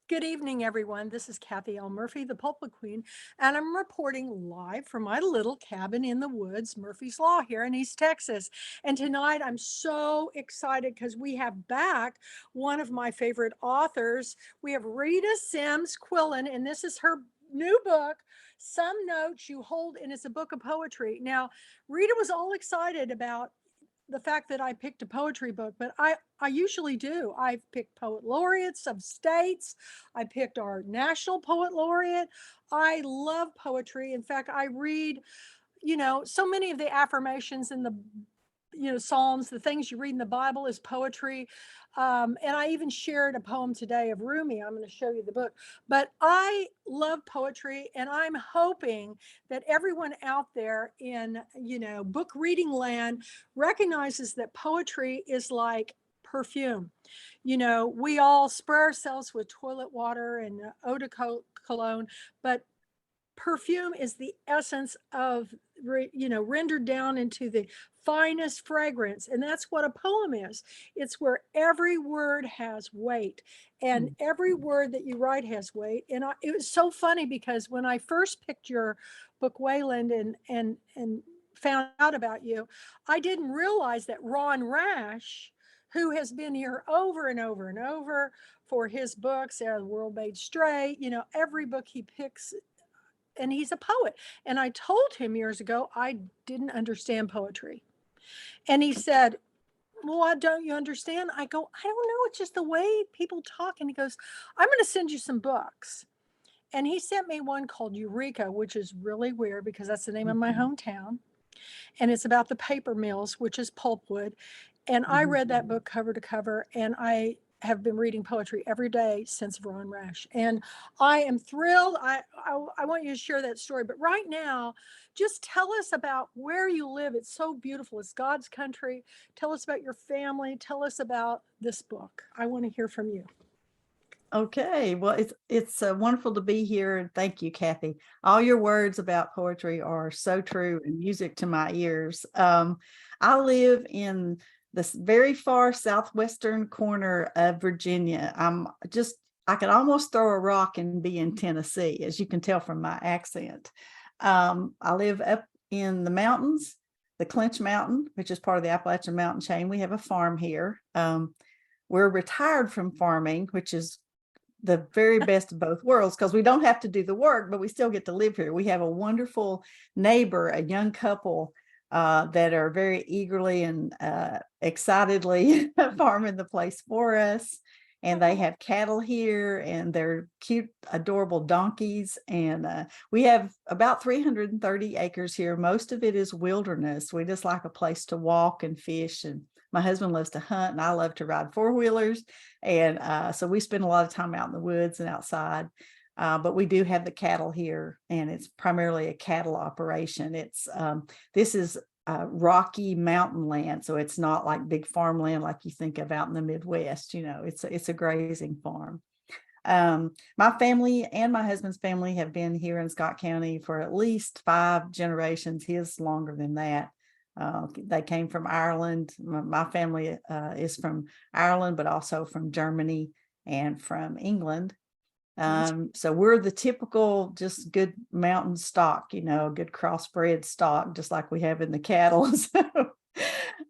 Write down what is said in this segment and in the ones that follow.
Good evening, everyone. This is Kathy L. Murphy, the Pulpwood Queen, and I'm reporting live from my little cabin in the woods, Murphy's Law, here in East Texas. And tonight I'm so excited because we have back one of my favorite authors. We have Rita Sims Quillen, and this is her new book, Some Notes You Hold, and it's a book of poetry. Now, Rita was all excited about the fact that I picked a poetry book, but I usually do. I've picked poet laureates of states. I picked our national poet laureate. I love poetry. In fact, I read, so many of the affirmations in the Psalms, the things you read in the Bible is poetry. And I even shared a poem today of Rumi. I'm going to show you the book. But I love poetry, and I'm hoping that everyone out there in, book reading land recognizes that poetry is like perfume. We all spray ourselves with toilet water and eau de cologne, but perfume is the essence of rendered down into the finest fragrance, and that's what a poem is. It's where every word has weight, and every word that you write has weight. And it was so funny because when I first picked your book, Wayland, and found out about you, I didn't realize that Ron Rash, who has been here over and over and over for his books, The World Made Straight, every book he picks, and he's a poet. And I told him years ago I didn't understand poetry. And he said, "Well, why don't you understand?" I go, "I don't know. It's just the way people talk." And he goes, "I'm going to send you some books." And he sent me one called Eureka, which is really weird because that's the name of my Mhm, hometown. And it's about the paper mills, which is pulpwood. And I mhm. read that book cover to cover, and I have been reading poetry every day since Ron Rash. And I am thrilled. I want you to share that story. But right now, just tell us about where you live. It's so beautiful. It's God's country. Tell us about your family. Tell us about this book. I want to hear from you. Okay, well, it's wonderful to be here, and thank you, Kathy. All your words about poetry are so true and music to my ears. I live in this very far southwestern corner of Virginia. I could almost throw a rock and be in Tennessee, as you can tell from my accent. I live up in the mountains, the Clinch Mountain, which is part of the Appalachian Mountain chain. We have a farm here. We're retired from farming, which is the very best of both worlds because we don't have to do the work, but we still get to live here. We have a wonderful neighbor, a young couple that are very eagerly and excitedly farming the place for us. And they have cattle here, and they're cute, adorable donkeys. And we have about 330 acres here. Most of it is wilderness. We just like a place to walk and fish. And my husband loves to hunt, and I love to ride four-wheelers. And so we spend a lot of time out in the woods and outside. But we do have the cattle here, and it's primarily a cattle operation. This is rocky mountain land, so it's not like big farmland like you think of out in the Midwest. It's a grazing farm. My family and my husband's family have been here in Scott County for at least 5 generations. His longer than that. They came from Ireland. My family is from Ireland, but also from Germany and from England. So we're the typical, just good mountain stock, good crossbred stock, just like we have in the cattle.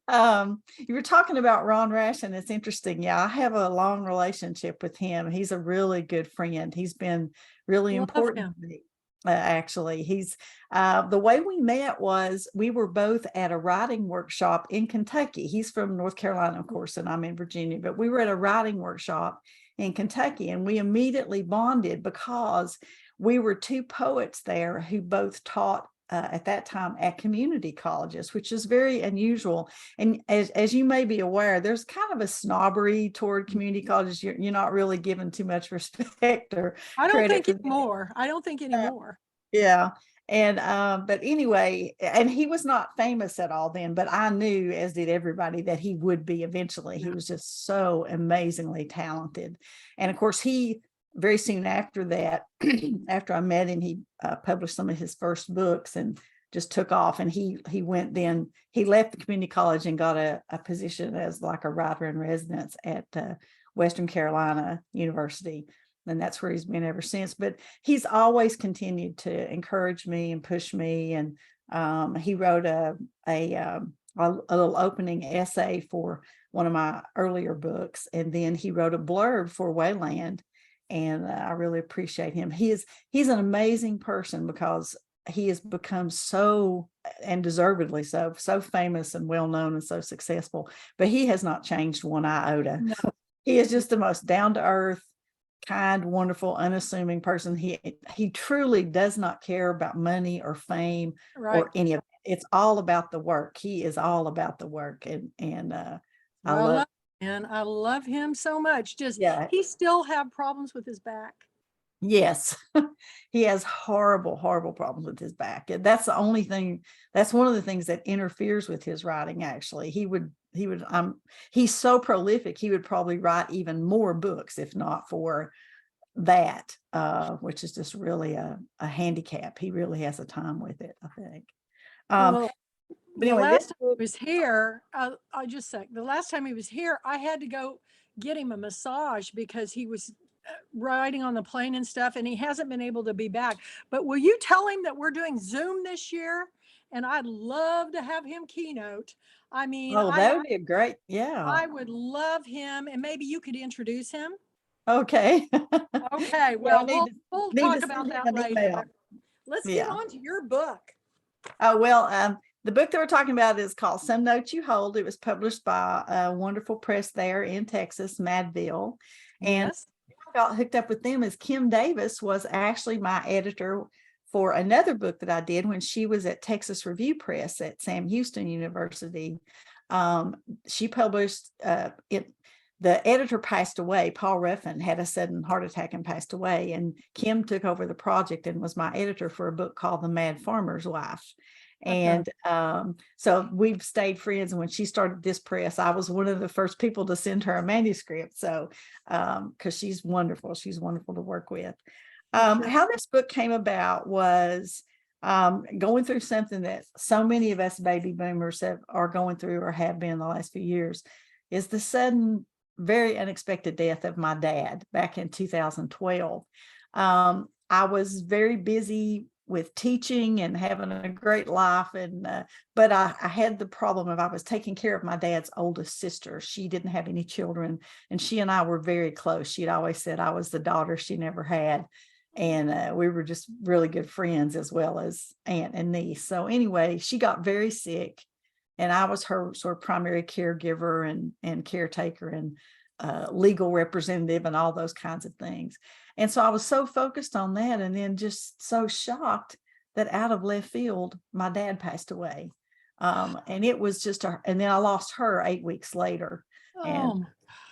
You were talking about Ron Rash, and it's interesting. Yeah, I have a long relationship with him. He's a really good friend. He's been really Love important him. to me. Actually, he's the way we met was we were both at a writing workshop in Kentucky. He's from North Carolina, of course, and I'm in Virginia, but we were at a writing workshop in Kentucky, and we immediately bonded because we were two poets there who both taught at that time at community colleges, which is very unusual. And as you may be aware, there's kind of a snobbery toward community colleges. You're not really given too much respect or I don't credit think for anymore. I don't think that. anymore. Yeah. And but anyway, and he was not famous at all then, but I knew, as did everybody, that he would be eventually. He Yeah. was just so amazingly talented. And of course, he very soon after that, after I met him, he published some of his first books and just took off. And he left the community college and got a position as like a writer in residence at Western Carolina University. and that's where he's been ever since. But he's always continued to encourage me and push me. And he wrote a little opening essay for one of my earlier books, and then he wrote a blurb for Wayland, and I really appreciate him. He's an amazing person because he has become so, and deservedly so, famous and well known and so successful, but he has not changed one iota. No. He is just the most down to earth, kind, wonderful, unassuming person. He truly does not care about money or fame Right. or any of it. It's all about the work. He is all about the work, and I love him so much. Just yeah. he still have problems with his back. Yes, he has horrible, horrible problems with his back. And that's the only thing, that's one of the things that interferes with his writing. Actually, he's so prolific, he would probably write even more books if not for that, which is just really a handicap. He really has a time with it, I think. Well, but anyway, last time he was here, the last time he was here, I had to go get him a massage because he was riding on the plane and stuff, and he hasn't been able to be back. But will you tell him that we're doing Zoom this year? And I'd love to have him keynote. I mean, that would be a great, yeah. I would love him, and maybe you could introduce him. Okay. Okay, well, we'll talk about that later. Let's get on to your book. Oh, well, the book that we're talking about is called Some Notes You Hold. It was published by a wonderful press there in Texas, Madville. And I got hooked up with them as Kim Davis was actually my editor for another book that I did when she was at Texas Review Press at Sam Houston University. She published it. The editor passed away. Paul Ruffin had a sudden heart attack and passed away. And Kim took over the project and was my editor for a book called The MadFarmer'sWife. And so we've stayed friends. And when she started this press, I was one of the first people to send her a manuscript. So, because she's wonderful to work with. How this book came about was going through something that so many of us baby boomers are going through or have been the last few years, is the sudden, very unexpected death of my dad back in 2012. I was very busy with teaching and having a great life, but I had the problem of I was taking care of my dad's oldest sister. She didn't have any children, and she and I were very close. She'd always said I was the daughter she never had, and we were just really good friends as well as aunt and niece. So anyway, she got very sick, and I was her sort of primary caregiver and caretaker and legal representative and all those kinds of things. And so I was so focused on that, and then just so shocked that out of left field, my dad passed away. And it was just, and then I lost her 8 weeks later. And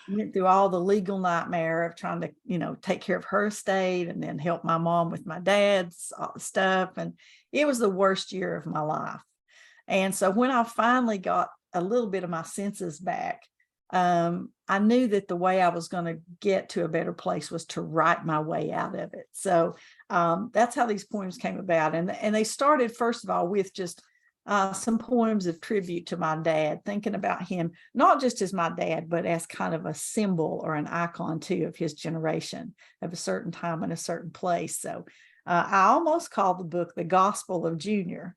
went through all the legal nightmare of trying to, take care of her estate and then help my mom with my dad's stuff. And it was the worst year of my life. And so when I finally got a little bit of my senses back, I knew that the way I was going to get to a better place was to write my way out of it. So that's how these poems came about. And they started, first of all, with just some poems of tribute to my dad, thinking about him, not just as my dad, but as kind of a symbol or an icon too of his generation, of a certain time and a certain place. So I almost called the book The Gospel of Junior.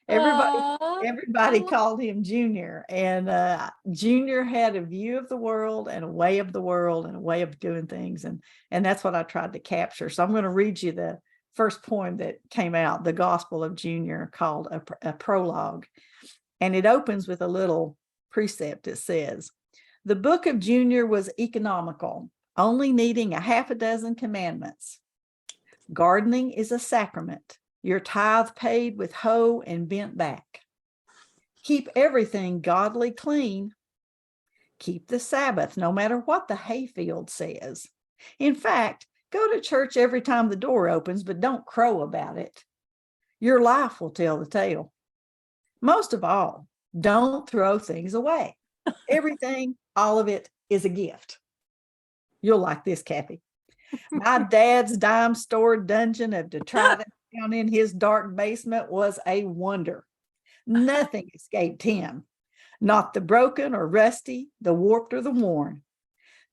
Everybody called him Junior, and Junior had a view of the world and a way of the world and a way of doing things, and that's what I tried to capture. So I'm going to read you the first poem that came out, The Gospel of Junior, called a prologue, and it opens with a little precept. It says, "The book of Junior was economical, only needing a half a dozen commandments. Gardening is a sacrament, your tithe paid with hoe and bent back. Keep everything godly clean. Keep the Sabbath, no matter what the hayfield says. In fact, go to church every time the door opens, but don't crow about it. Your life will tell the tale. Most of all, don't throw things away. Everything, all of it, is a gift." You'll like this, Kathy. "My dad's dime store dungeon of detritus down in his dark basement was a wonder. Nothing escaped him, not the broken or rusty, the warped or the worn.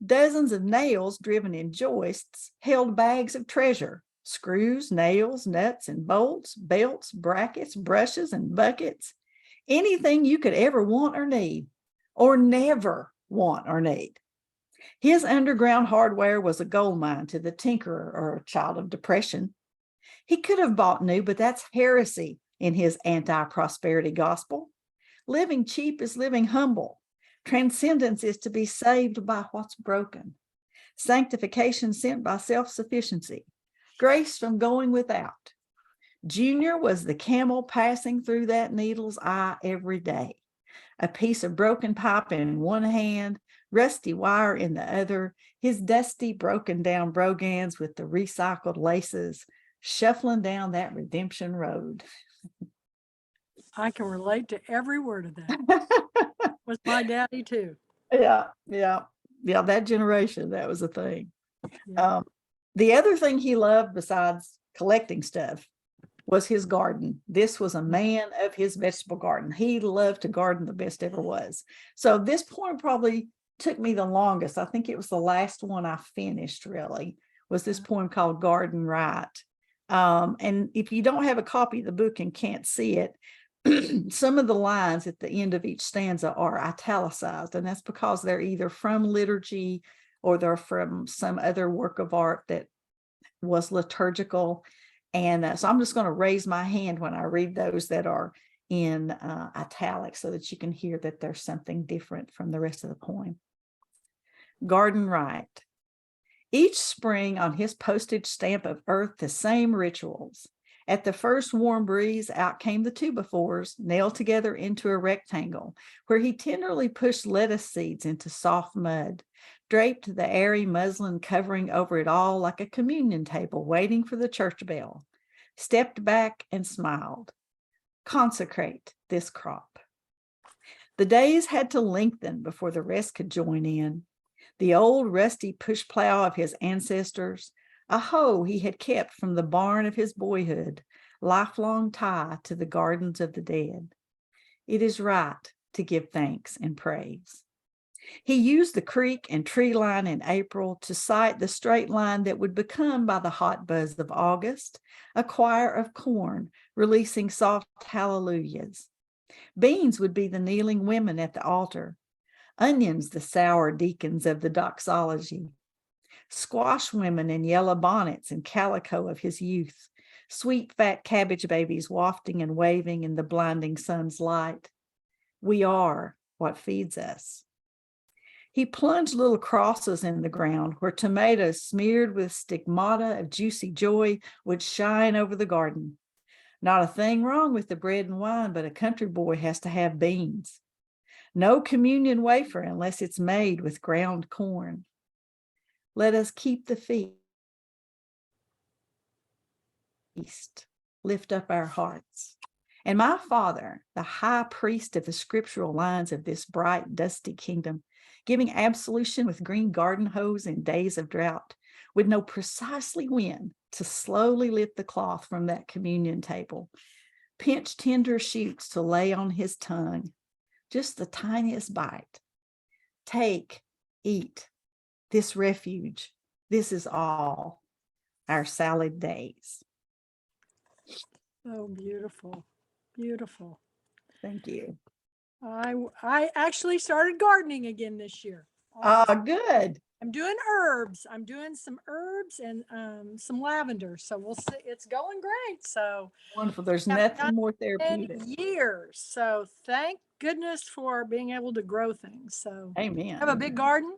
Dozens of nails driven in joists held bags of treasure, screws, nails, nuts, and bolts, belts, brackets, brushes, and buckets. Anything you could ever want or need, or never want or need. His underground hardware was a gold mine to the tinkerer or a child of depression. He could have bought new, but that's heresy in his anti-prosperity gospel. Living cheap is living humble. Transcendence is to be saved by what's broken. Sanctification sent by self-sufficiency. Grace from going without. Junior was the camel passing through that needle's eye every day. A piece of broken pipe in one hand, rusty wire in the other, his dusty, broken down brogans with the recycled laces, shuffling down that redemption road. I can relate to every word of that. Was my daddy too. Yeah. That generation, that was a thing. Yeah. The other thing he loved besides collecting stuff was his garden. This was a man of his vegetable garden. He loved to garden the best ever was. So this poem probably took me the longest. I think it was the last one I finished, really, was this poem called Garden Right. And if you don't have a copy of the book and can't see it, some of the lines at the end of each stanza are italicized, and that's because they're either from liturgy or they're from some other work of art that was liturgical. And so I'm just going to raise my hand when I read those that are in italics so that you can hear that there's something different from the rest of the poem. Garden Right. Each spring on his postage stamp of earth, the same rituals. At the first warm breeze, out came the two-by-fours, nailed together into a rectangle, where he tenderly pushed lettuce seeds into soft mud, draped the airy muslin covering over it all like a communion table waiting for the church bell, stepped back and smiled. Consecrate this crop. The days had to lengthen before the rest could join in. The old rusty push plow of his ancestors, a hoe he had kept from the barn of his boyhood, lifelong tie to the gardens of the dead. It is right to give thanks and praise. He used the creek and tree line in April to cite the straight line that would become, by the hot buzz of August, a choir of corn releasing soft hallelujahs. Beans would be the kneeling women at the altar, onions the sour deacons of the doxology, squash women in yellow bonnets and calico of his youth, sweet fat cabbage babies wafting and waving in the blinding sun's light. We are what feeds us. He plunged little crosses in the ground where tomatoes smeared with stigmata of juicy joy would shine over the garden. Not a thing wrong with the bread and wine, but a country boy has to have beans. No communion wafer unless it's made with ground corn. Let us keep the feast. Lift up our hearts. And my Father, the high priest of the scriptural lines of this bright, dusty kingdom, giving absolution with green garden hose in days of drought, would know precisely when to slowly lift the cloth from that communion table, pinch tender shoots to lay on his tongue, just the tiniest bite. Take, eat, this refuge, this is all, our salad days. Oh, beautiful. Beautiful. Thank you. I actually started gardening again this year. Good. I'm doing herbs. I'm doing some herbs and some lavender. So we'll see. It's going great. So Wonderful. There's haven't nothing more done it therapeutic. in years. So thank goodness for being able to grow things. So Amen. have a big garden.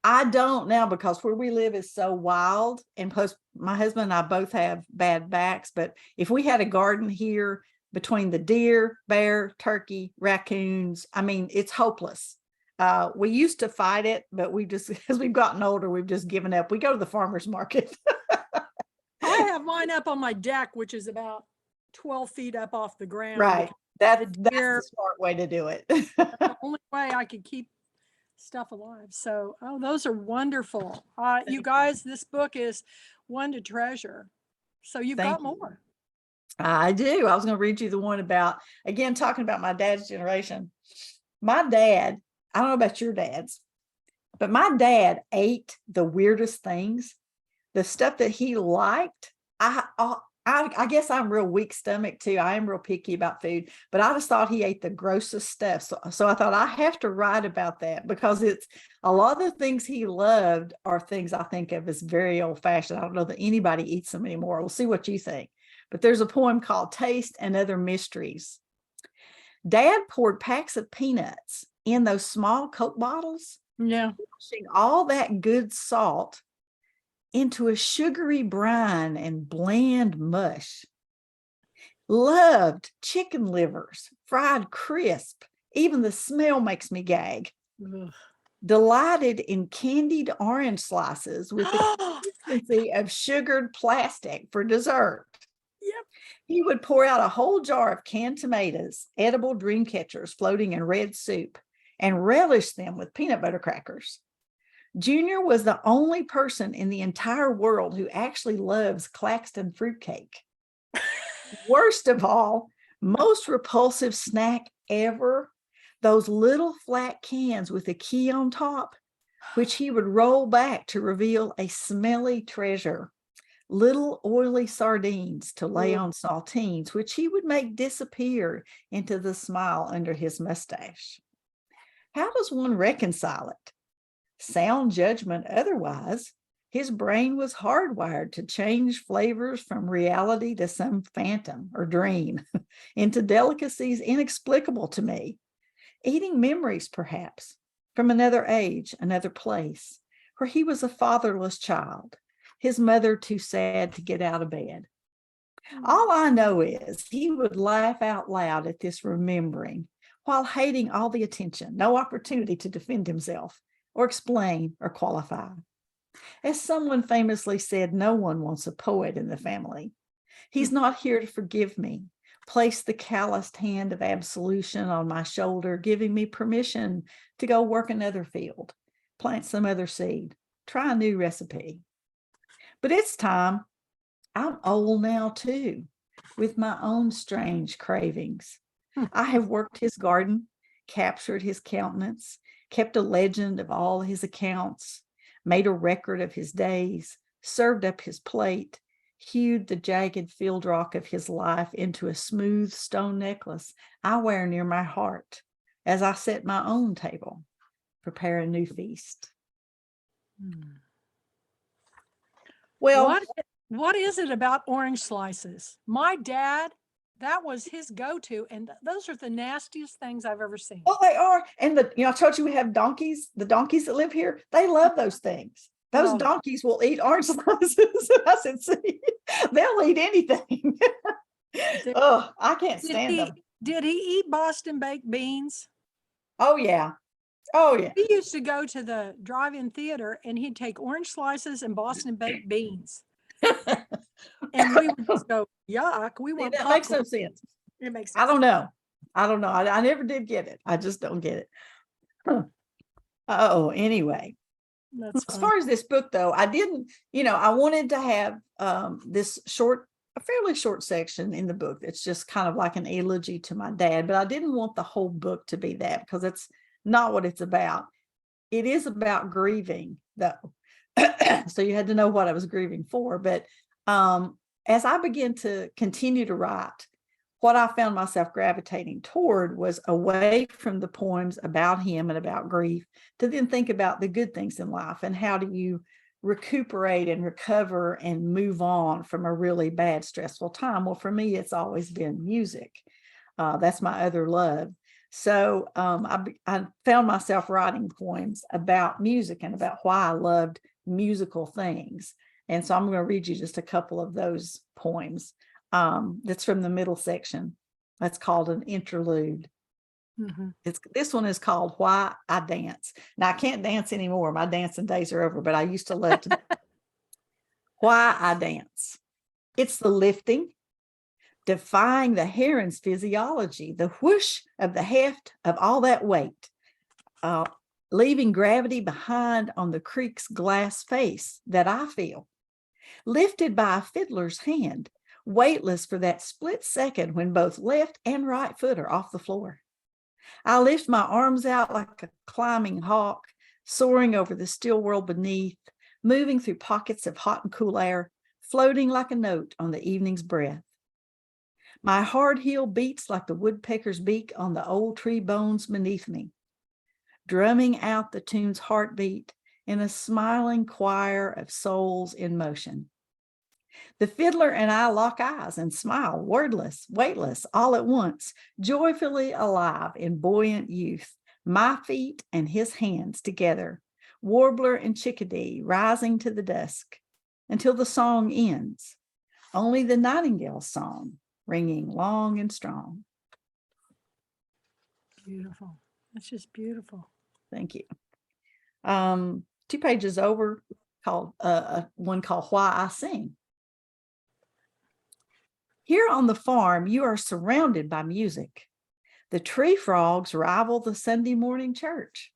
I don't now because where we live is so wild, and plus my husband and I both have bad backs. But if we had a garden here between the deer, bear, turkey, raccoons, I mean, it's hopeless. We used to fight it, but we just, as we've gotten older, we've just given up. We go to the farmer's market. I have mine up on my deck, which is about 12 feet up off the ground. Right. That's deer- the smart way to do it. the only way I could keep stuff alive. So, oh, those are wonderful. You guys, this book is one to treasure. So you've got more. I do. I was going to read you the one about, again, talking about my dad's generation. My dad, I don't know about your dads, But my dad ate the weirdest things, the stuff that he liked. I guess I'm real weak stomach too. I am real picky about food, but I just thought he ate the grossest stuff. So I thought I have to write about that because it's a lot of the things he loved are things I think of as very old fashioned. I don't know that anybody eats them anymore. We'll see what you think. But there's a poem called Taste and Other Mysteries. Dad poured packs of peanuts in those small Coke bottles, Yeah. pushing all that good salt into a sugary brine and bland mush. Loved chicken livers, fried crisp. Even the smell makes me gag. Ugh. Delighted in candied orange slices with the consistency of sugared plastic for dessert. Yep. He would pour out a whole jar of canned tomatoes, edible dream catchers floating in red soup, and relish them with peanut butter crackers. Junior was the only person in the entire world who actually loves Claxton fruitcake. Worst of all, most repulsive snack ever, those little flat cans with a key on top, which he would roll back to reveal a smelly treasure. Little oily sardines to lay on saltines, which he would make disappear into the smile under his mustache. How does one reconcile it? Sound judgment otherwise, his brain was hardwired to change flavors from reality to some phantom or dream into delicacies inexplicable to me. Eating memories, perhaps, from another age, another place, where he was a fatherless child, his mother too sad to get out of bed. All I know is he would laugh out loud at this remembering while hating all the attention, no opportunity to defend himself or explain or qualify. As someone famously said, no one wants a poet in the family. He's not here to forgive me, place the calloused hand of absolution on my shoulder, giving me permission to go work another field, plant some other seed, try a new recipe. But it's time. I'm old now too, with my own strange cravings. I have worked his garden, captured his countenance, kept a legend of all his accounts, made a record of his days, served up his plate, hewed the jagged field rock of his life into a smooth stone necklace I wear near my heart as I set my own table, prepare a new feast. Well, What is it about orange slices? My dad, that was his go-to, and those are the nastiest things I've ever seen. well, they are. And I told you we have donkeys, the donkeys that live here, they love those things. Those Oh. donkeys will eat orange slices. I said, see, they'll eat anything. Oh, I can't stand them. Did he eat Boston baked beans? Oh, yeah. Oh, yeah. We used to go to the drive-in theater and he'd take orange slices and Boston baked beans. And we would just go, yuck, we want That makes no popcorn. sense. It makes I sense. don't know. I never did get it. I just don't get it. Oh, anyway. That's As fun. far as this book, though, I didn't, I wanted to have this a fairly short section in the book that's just kind of like an eulogy to my dad, but I didn't want the whole book to be that because it's not what it's about. It is about grieving, though. So you had to know what I was grieving for. But as I began to continue to write, what I found myself gravitating toward was away from the poems about him and about grief to then think about the good things in life and how do you recuperate and recover and move on from a really bad, stressful time. Well, for me, it's always been music. That's my other love. So I found myself writing poems about music and about why I loved musical things. And so I'm going to read you just a couple of those poems. That's from the middle section. That's called an interlude. Mm-hmm. This one is called Why I Dance. Now I can't dance anymore. My dancing days are over, but I used to love to. Why I Dance. It's the lifting, defying the heron's physiology, the whoosh of the heft of all that weight, leaving gravity behind on the creek's glass face that I feel, lifted by a fiddler's hand, weightless for that split second when both left and right foot are off the floor. I lift my arms out like a climbing hawk, soaring over the still world beneath, moving through pockets of hot and cool air, floating like a note on the evening's breath. My hard heel beats like the woodpecker's beak on the old tree bones beneath me, drumming out the tune's heartbeat in a smiling choir of souls in motion. The fiddler and I lock eyes and smile, wordless, weightless, all at once, joyfully alive in buoyant youth, my feet and his hands together, warbler and chickadee rising to the dusk, until the song ends, only the nightingale's song ringing long and strong. Beautiful. That's just beautiful. Thank you. 2 pages over, called one called Why I Sing. Here on the farm, you are surrounded by music. The tree frogs rival the Sunday morning church.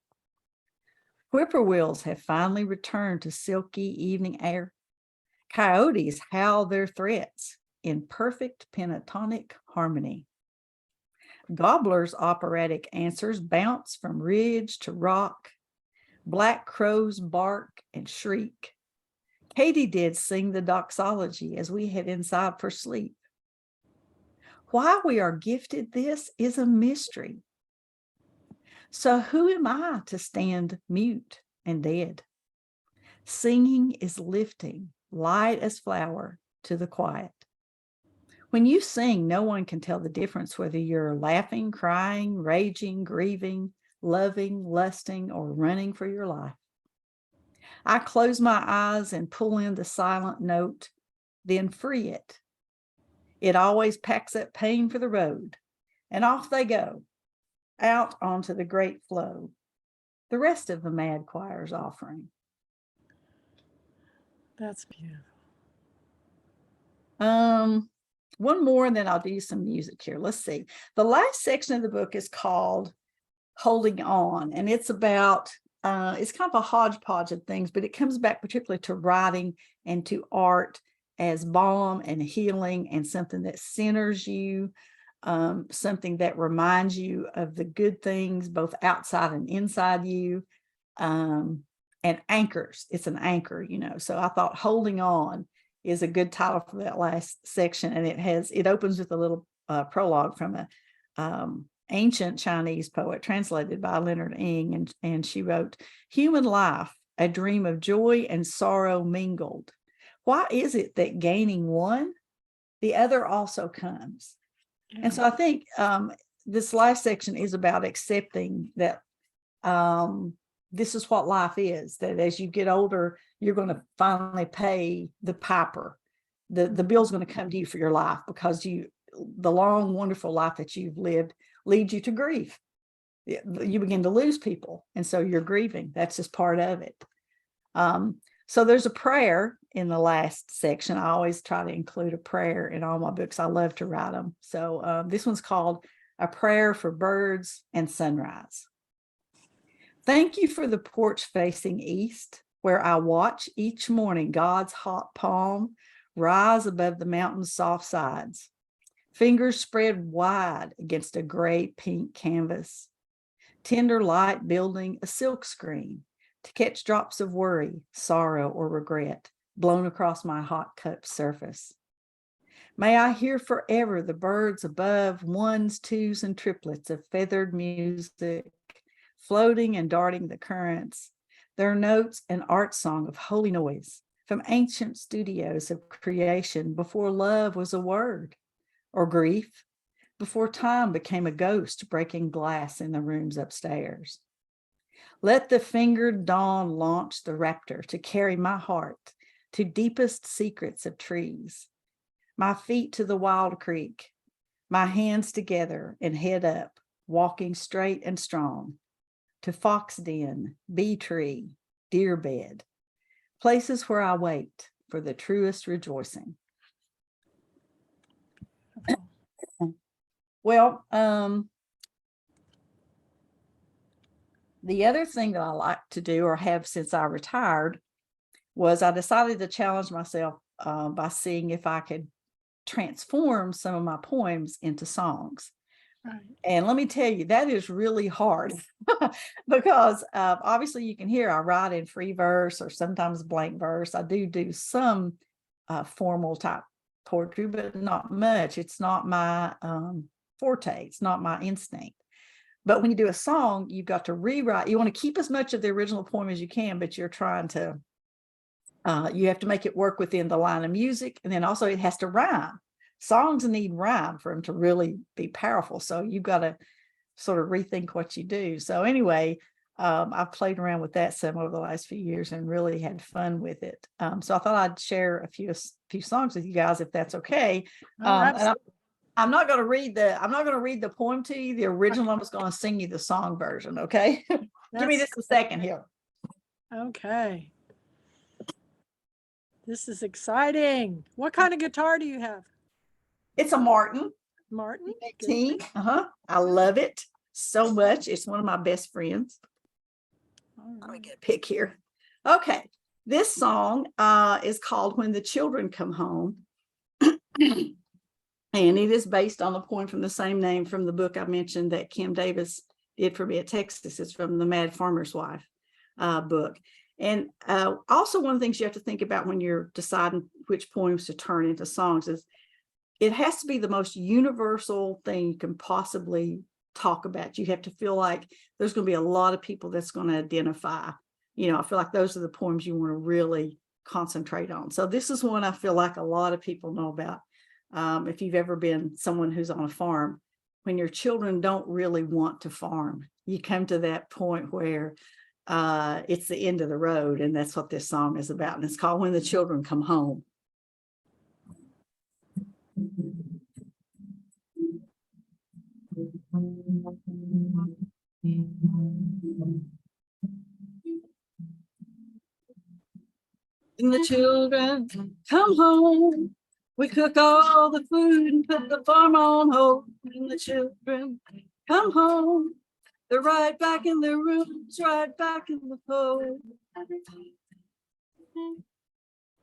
Whippoorwills have finally returned to silky evening air. Coyotes howl their threats in perfect pentatonic harmony. Gobblers' operatic answers bounce from ridge to rock. Black crows bark and shriek. Katydids sing the doxology as we head inside for sleep. Why we are gifted this is a mystery. So who am I to stand mute and dead? Singing is lifting, light as flower, to the quiet. When you sing, no one can tell the difference whether you're laughing, crying, raging, grieving, loving, lusting, or running for your life. I close my eyes and pull in the silent note, then free it. It always packs up pain for the road, and off they go, out onto the great flow, the rest of the mad choir's offering. That's beautiful. One more, and then I'll do some music here. Let's see. The last section of the book is called Holding On, and it's about, it's kind of a hodgepodge of things, but it comes back particularly to writing and to art as balm and healing and something that centers you, something that reminds you of the good things, both outside and inside you, and anchors. It's an anchor, So I thought Holding On is a good title for that last section. And it opens with a little prologue from a ancient Chinese poet translated by Leonard Ng. And she wrote, "Human life, a dream of joy and sorrow mingled. Why is it that gaining one, the other also comes?" Yeah. And so I think this last section is about accepting that this is what life is, that as you get older, you're going to finally pay the piper. The bill's going to come to you for your life, because the long, wonderful life that you've lived leads you to grief. You begin to lose people, and so you're grieving. That's just part of it. So there's a prayer in the last section. I always try to include a prayer in all my books. I love to write them. So this one's called A Prayer for Birds and Sunrise. Thank you for the porch facing east, where I watch each morning God's hot palm rise above the mountain's soft sides, fingers spread wide against a gray pink canvas, tender light building a silk screen to catch drops of worry, sorrow, or regret blown across my hot cup surface. May I hear forever the birds above, ones, twos, and triplets of feathered music, floating and darting the currents, their notes an art song of holy noise from ancient studios of creation before love was a word, or grief, before time became a ghost breaking glass in the rooms upstairs. Let the fingered dawn launch the raptor to carry my heart to deepest secrets of trees, my feet to the wild creek, my hands together and head up, walking straight and strong, to fox den, bee tree, deer bed, places where I wait for the truest rejoicing. Well, the other thing that I like to do, or have since I retired, was I decided to challenge myself by seeing if I could transform some of my poems into songs. Right. And let me tell you, that is really hard because obviously you can hear I write in free verse or sometimes blank verse. I do some formal type poetry, but not much. It's not my forte. It's not my instinct. But when you do a song, you've got to rewrite. You want to keep as much of the original poem as you can, but you're trying to, you have to make it work within the line of music. And then also it has to rhyme. Songs need rhyme for them to really be powerful. So you've got to sort of rethink what you do. So anyway, I've played around with that some over the last few years and really had fun with it. So I thought I'd share a few songs with you guys, if that's okay. Oh, And I'm not going to read the poem to you, the original. I'm just going to sing you the song version. Okay. Give me just a second here. Okay. This is exciting. What kind of guitar do you have? It's a Martin. Martin? 18. I love it so much. It's one of my best friends. Let me get a pick here. Okay. This song is called When the Children Come Home. And it is based on a poem from the same name from the book I mentioned that Kim Davis did for me at Texas. It's from the TheMadFarmer'sWife book. And also one of the things you have to think about when you're deciding which poems to turn into songs is it has to be the most universal thing you can possibly talk about. You have to feel like there's going to be a lot of people that's going to identify. I feel like those are the poems you want to really concentrate on. So this is one I feel like a lot of people know about. If you've ever been someone who's on a farm, when your children don't really want to farm, you come to that point where it's the end of the road. And that's what this song is about. And it's called When the Children Come Home. When the children come home, we cook all the food and put the farm on hold. When the children come home, they're right back in their rooms, right back in the fold.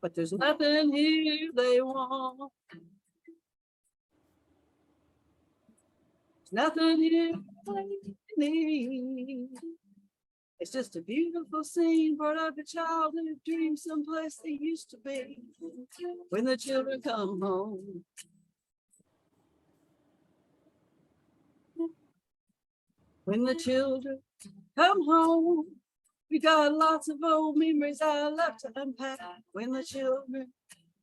But there's nothing here they want. There's nothing here they need. It's just a beautiful scene, part of a childhood dream, someplace they used to be. When the children come home. When the children come home, we got lots of old memories I love to unpack. When the children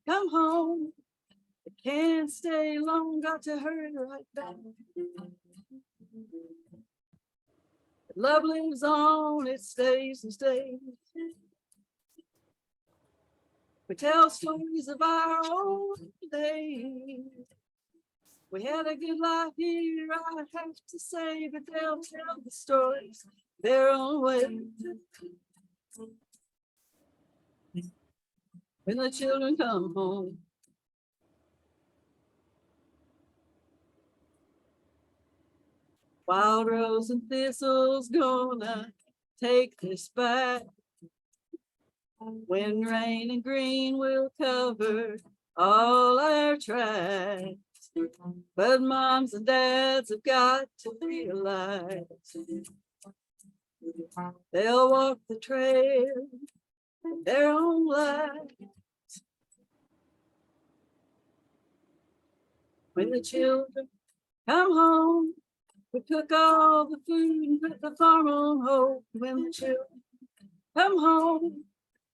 come home, they can't stay long, got to hurry right back. Love lives on, it stays and stays. We tell stories of our old days. We had a good life here, I have to say, but they'll tell the stories their own way. When the children come home. Wild rose and thistles gonna take this back. When rain and green will cover all our tracks. But moms and dads have got to realize they'll walk the trail their own life. When the children come home, we cook all the food and put the farm on hold. When the children come home,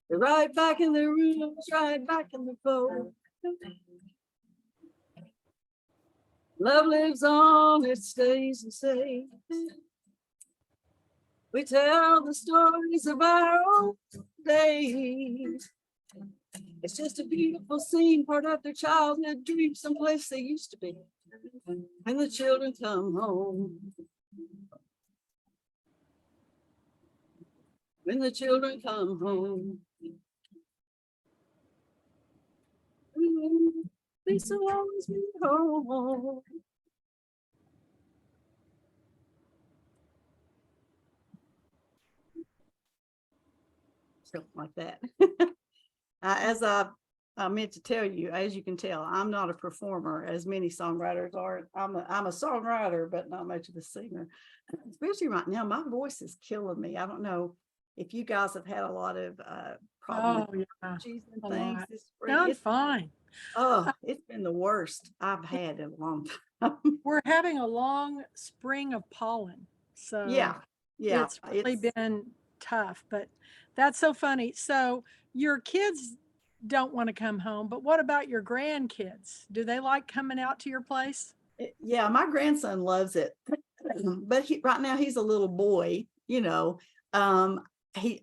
they're right back in their rooms, right back in the fold. Love lives on, it stays and stays. We tell the stories of our old days. It's just a beautiful scene, part of their childhood dream, someplace they used to be. When the children come home. When the children come home. They shall always be home. Something like that. As I I meant to tell you, as you can tell, I'm not a performer as many songwriters are. I'm a songwriter, but not much of a singer. Especially right now, my voice is killing me. I don't know if you guys have had a lot of problem with Oh, yeah, allergies and a things lot. this spring. Sound fine. It's been the worst I've It- had in a long time. We're having a long spring of pollen, so Yeah, yeah, it's really been tough, but that's so funny. So your kids don't want to come home, but what about your grandkids? Do they like coming out to your place? yeah, my grandson loves it. But right now he's a little boy, you know.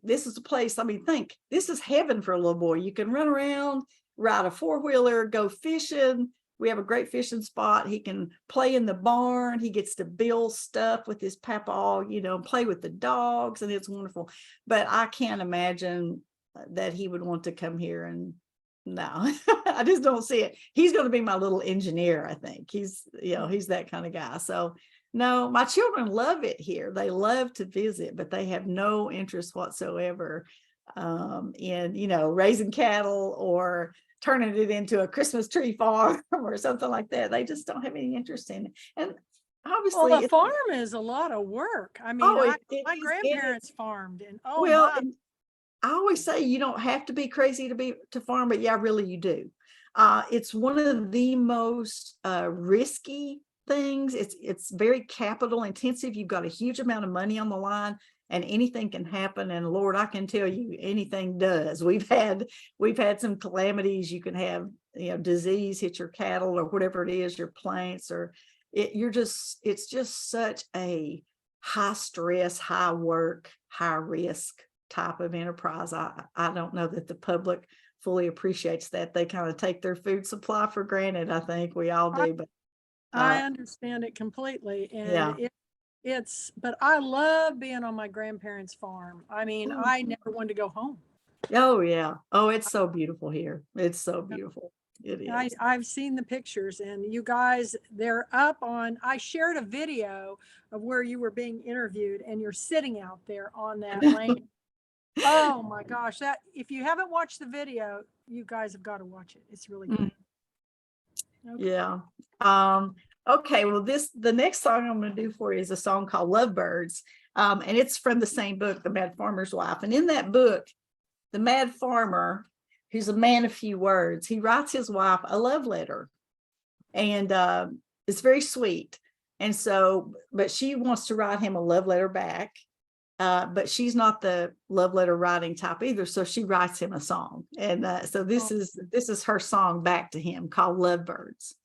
This is a place, I mean, think this is heaven for a little boy. You can run around, ride a four-wheeler, go fishing. We have a great fishing spot. He can play in the barn. He gets to build stuff with his papa, you know, play with the dogs, and it's wonderful. But I can't imagine that he would want to come here, and no, I just don't see it. He's going to be my little engineer, I think. He's, you know, he's that kind of guy. So no, my children love it here. They love to visit, but they have no interest whatsoever in, you know, raising cattle or turning it into a Christmas tree farm or something like that. They just don't have any interest in it. And Well, obviously, the farm is a lot of work. I mean, oh, it my is, and it's, grandparents farmed, and oh well, my. and I always say you don't have to be crazy to farm, but yeah, really you do. It's one of the most risky things. It's very capital intensive. You've got a huge amount of money on the line, and anything can happen. And Lord, I can tell you, anything does. We've had some calamities. You can have, you know, disease hit your cattle or whatever it is, your plants, or it's just such a high stress, high work, high risk type of enterprise. I don't know that the public fully appreciates that. They kind of take their food supply for granted. I think we all I, do, but I understand it completely, and yeah. but I love being on my grandparents' farm. I mean, Mm. I never wanted to go home. Oh yeah. Oh, it's so beautiful here. It's so beautiful. It is. I've seen the pictures, and you guys, they're up on. I shared a video of where you were being interviewed, and you're sitting out there on that land. Oh my gosh, that if you haven't watched the video, you guys have got to watch it. It's really Mm, good. Okay. yeah. Okay, well, the next song I'm going to do for you is a song called Lovebirds. And it's from the same book, The Mad Farmer's Wife. And in that book, the mad farmer, who's a man of few words, he writes his wife a love letter, and it's very sweet. And so, but she wants to write him a love letter back, but she's not the love letter writing type either. So she writes him a song, and so this is her song back to him called Lovebirds.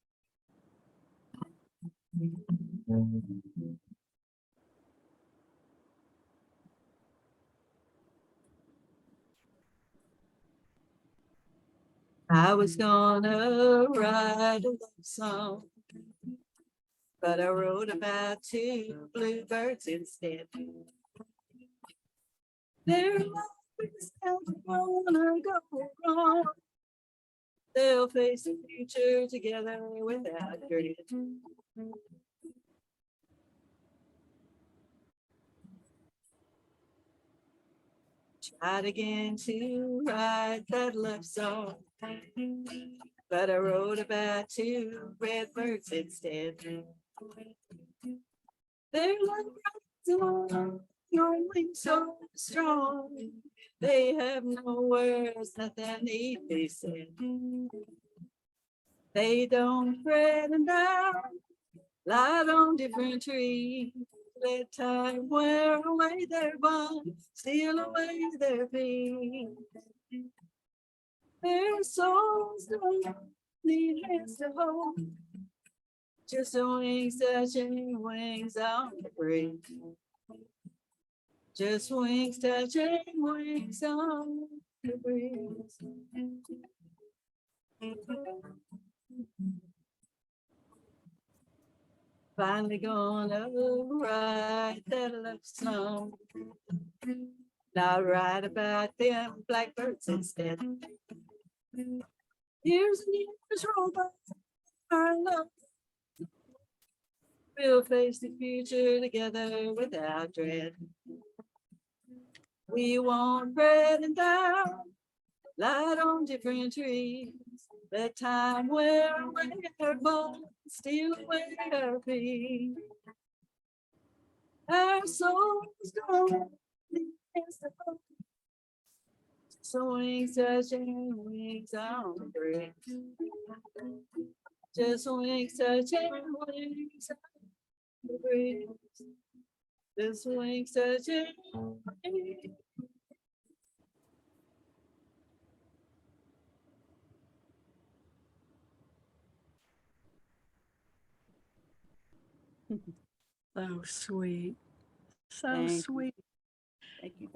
I was gonna write a love song, but I wrote about two bluebirds instead. Their love is never gonna go wrong. They'll face the future together without dread. Tried again to write that love song, but I wrote about two redbirds instead. Their love runs along, knowing so strong. They have no words, nothing need be said. They don't fret and down, light on different trees. Let time wear away their bond, steal away their peace. Their souls don't need hands to hold, just wings touching wings on the breeze. Just wings touching wings on the breeze. Finally gonna write that love song. Now write about them blackbirds instead. Years and years roll by, our love. We'll face the future together without dread. We won't fret and down, light on different trees. Let time wear away her bones, steal away her peace. Our souls don't so wings touching wings on the breeze. Just wings touching wings on the breeze. Just wings touching wings. So sweet. So Thank you. sweet. Thank you.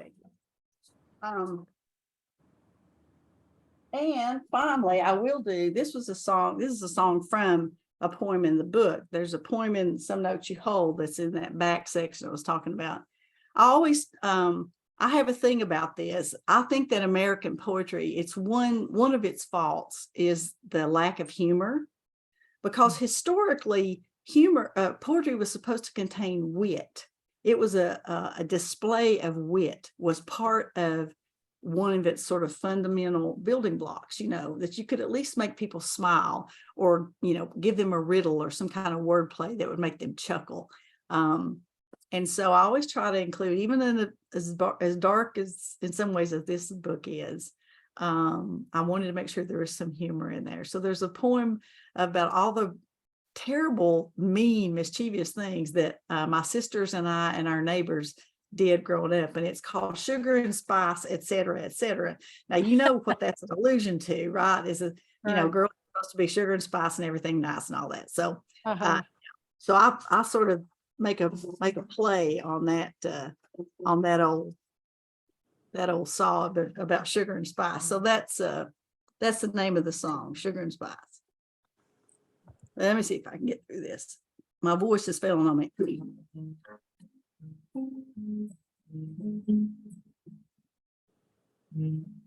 And finally, I will do, this is a song from a poem in the book. There's a poem in Some Notes You Hold that's in that back section I was talking about. I have a thing about this. I think that American poetry, it's one of its faults is the lack of humor, because historically poetry was supposed to contain wit. It was a display of wit, was part of one of its sort of fundamental building blocks, that you could at least make people smile, or, give them a riddle or some kind of wordplay that would make them chuckle. And so I always try to include, even in as dark as in some ways as this book is, I wanted to make sure there was some humor in there. So there's a poem about all the terrible, mean, mischievous things that my sisters and I and our neighbors did growing up, and it's called Sugar and Spice, etc., etc. Now you know what that's an allusion to, right? Is a Right. girls are supposed to be sugar and spice and everything nice and all that. So Uh-huh. so I sort of make a play on that old saw about sugar and spice. So that's the name of the song, Sugar and Spice. Let me see if I can get through this. My voice is failing on me.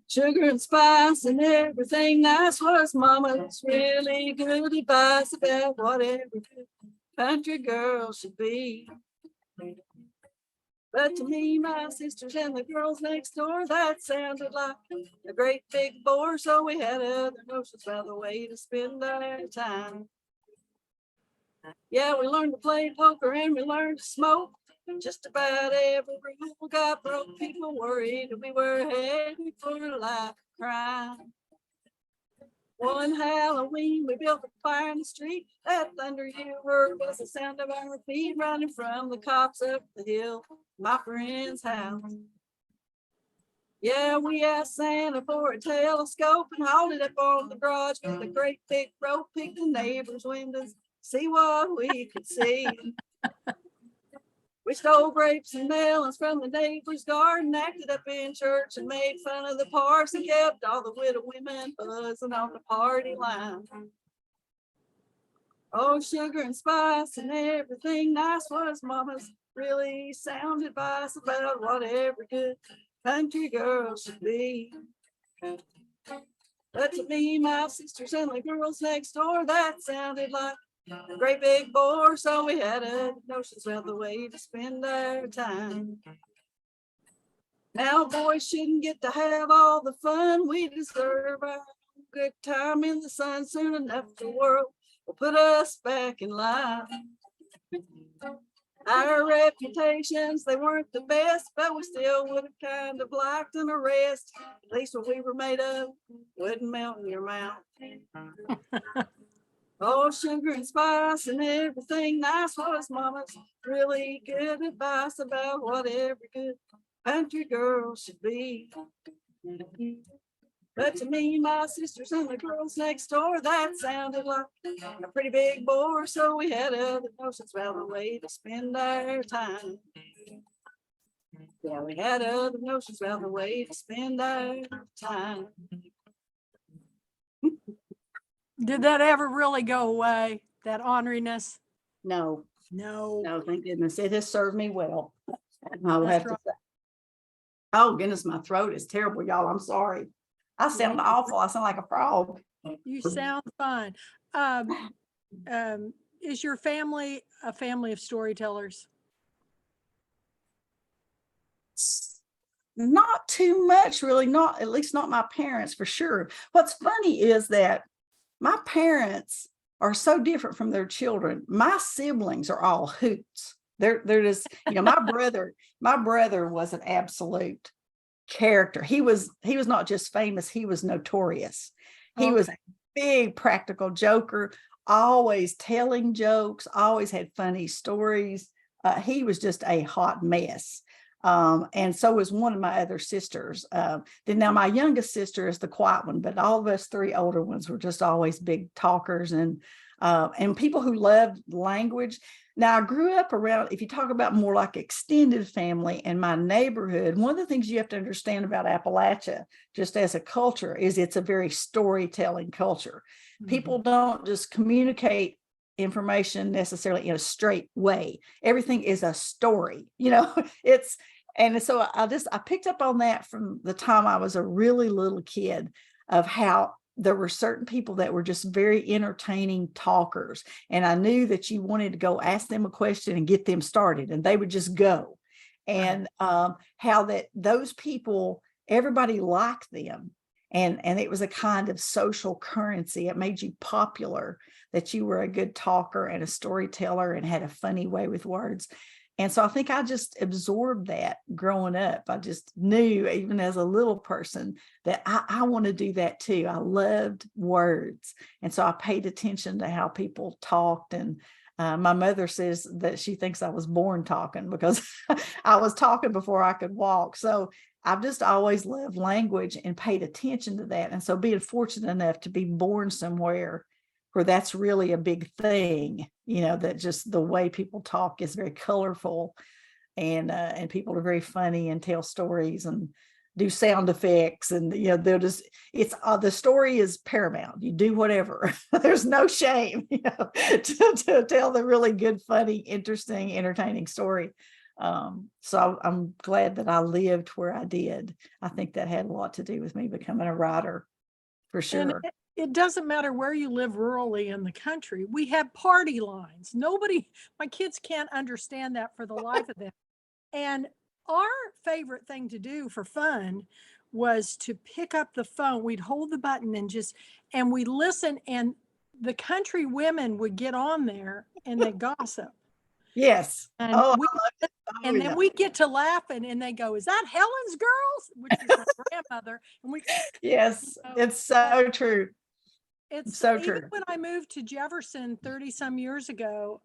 Sugar and spice and everything nice was mama's really good advice about what every country girl should be. But to me, my sisters and the girls next door, that sounded like a great big bore. So we had other notions about the way to spend our time. Yeah, we learned to play poker and we learned to smoke. Just about every rule got broke. People worried we were headed for a life of crime. One Halloween, we built a fire in the street. That thunder you heard was the sound of our feet running from the cops up the hill, my friend's house. Yeah, we asked Santa for a telescope and hauled it up on the garage with a great big rope, picked the neighbors' windows, see what we could see. We stole grapes and melons from the neighbor's garden, acted up in church and made fun of the parks, and kept all the widow women buzzing on the party line. Oh, sugar and spice and everything nice was mama's really sound advice about what every good country girl should be. But to me, my sisters and the girls next door, that sounded like a great big bore. So we had other notions about the way to spend our time. Now boys shouldn't get to have all the fun. We deserve our good time in the sun. Soon enough the world will put us back in line. Our reputations, they weren't the best, but we still would have kind of liked an arrest. At least what we were made of wouldn't melt in your mouth. Oh, sugar and spice and everything nice was mama's really good advice about what every good country girl should be. But to me, my sisters and the girls next door, that sounded like a pretty big bore. So we had other notions about the way to spend our time. Yeah, we had other notions about the way to spend our time. Did that ever really go away? That orneriness? No, No. thank goodness. It has served me well. I'll That's have to say. Oh goodness, my throat is terrible, y'all. I'm sorry. I sound awful. I sound like a frog. You sound fine. Is your family a family of storytellers? not too much, really, not, at least not my parents for sure. What's funny is that my parents are so different from their children. My siblings are all hoots. They're just, my brother was an absolute character. He was not just famous, he was notorious. He was a big practical joker, always telling jokes, always had funny stories. He was just a hot mess. And so was one of my other sisters. Then now my youngest sister is the quiet one, but all of us three older ones were just always big talkers and people who loved language. Now I grew up around, if you talk about more like extended family in my neighborhood, one of the things you have to understand about Appalachia, just as a culture, is it's a very storytelling culture. People don't just communicate information necessarily in a straight way. Everything is a story, and so I picked up on that from the time I was a really little kid, of how there were certain people that were just very entertaining talkers. And I knew that you wanted to go ask them a question and get them started, and they would just go. And how that those people, everybody liked them. And it was a kind of social currency. It made you popular, that you were a good talker and a storyteller and had a funny way with words. And so I think I just absorbed that growing up. I just knew, even as a little person, that I want to do that too. I loved words. And so I paid attention to how people talked. And my mother says that she thinks I was born talking, because I was talking before I could walk. So I've just always loved language and paid attention to that. And so being fortunate enough to be born somewhere where that's really a big thing, that just the way people talk is very colorful, and people are very funny and tell stories and do sound effects, and they'll just, it's the story is paramount. You do whatever. There's no shame, to tell the really good, funny, interesting, entertaining story. So I'm glad that I lived where I did. I think that had a lot to do with me becoming a writer, for sure. And it doesn't matter where you live rurally in the country. We have party lines. My kids can't understand that for the life of them. And our favorite thing to do for fun was to pick up the phone. We'd hold the button and we'd listen, and the country women would get on there and they gossip. Yes. And then we get to laughing, and they go, "Is that Helen's girls?" Which is my grandmother. And yes, it's so true. It's so even true. when I moved to Jefferson 30 some years ago,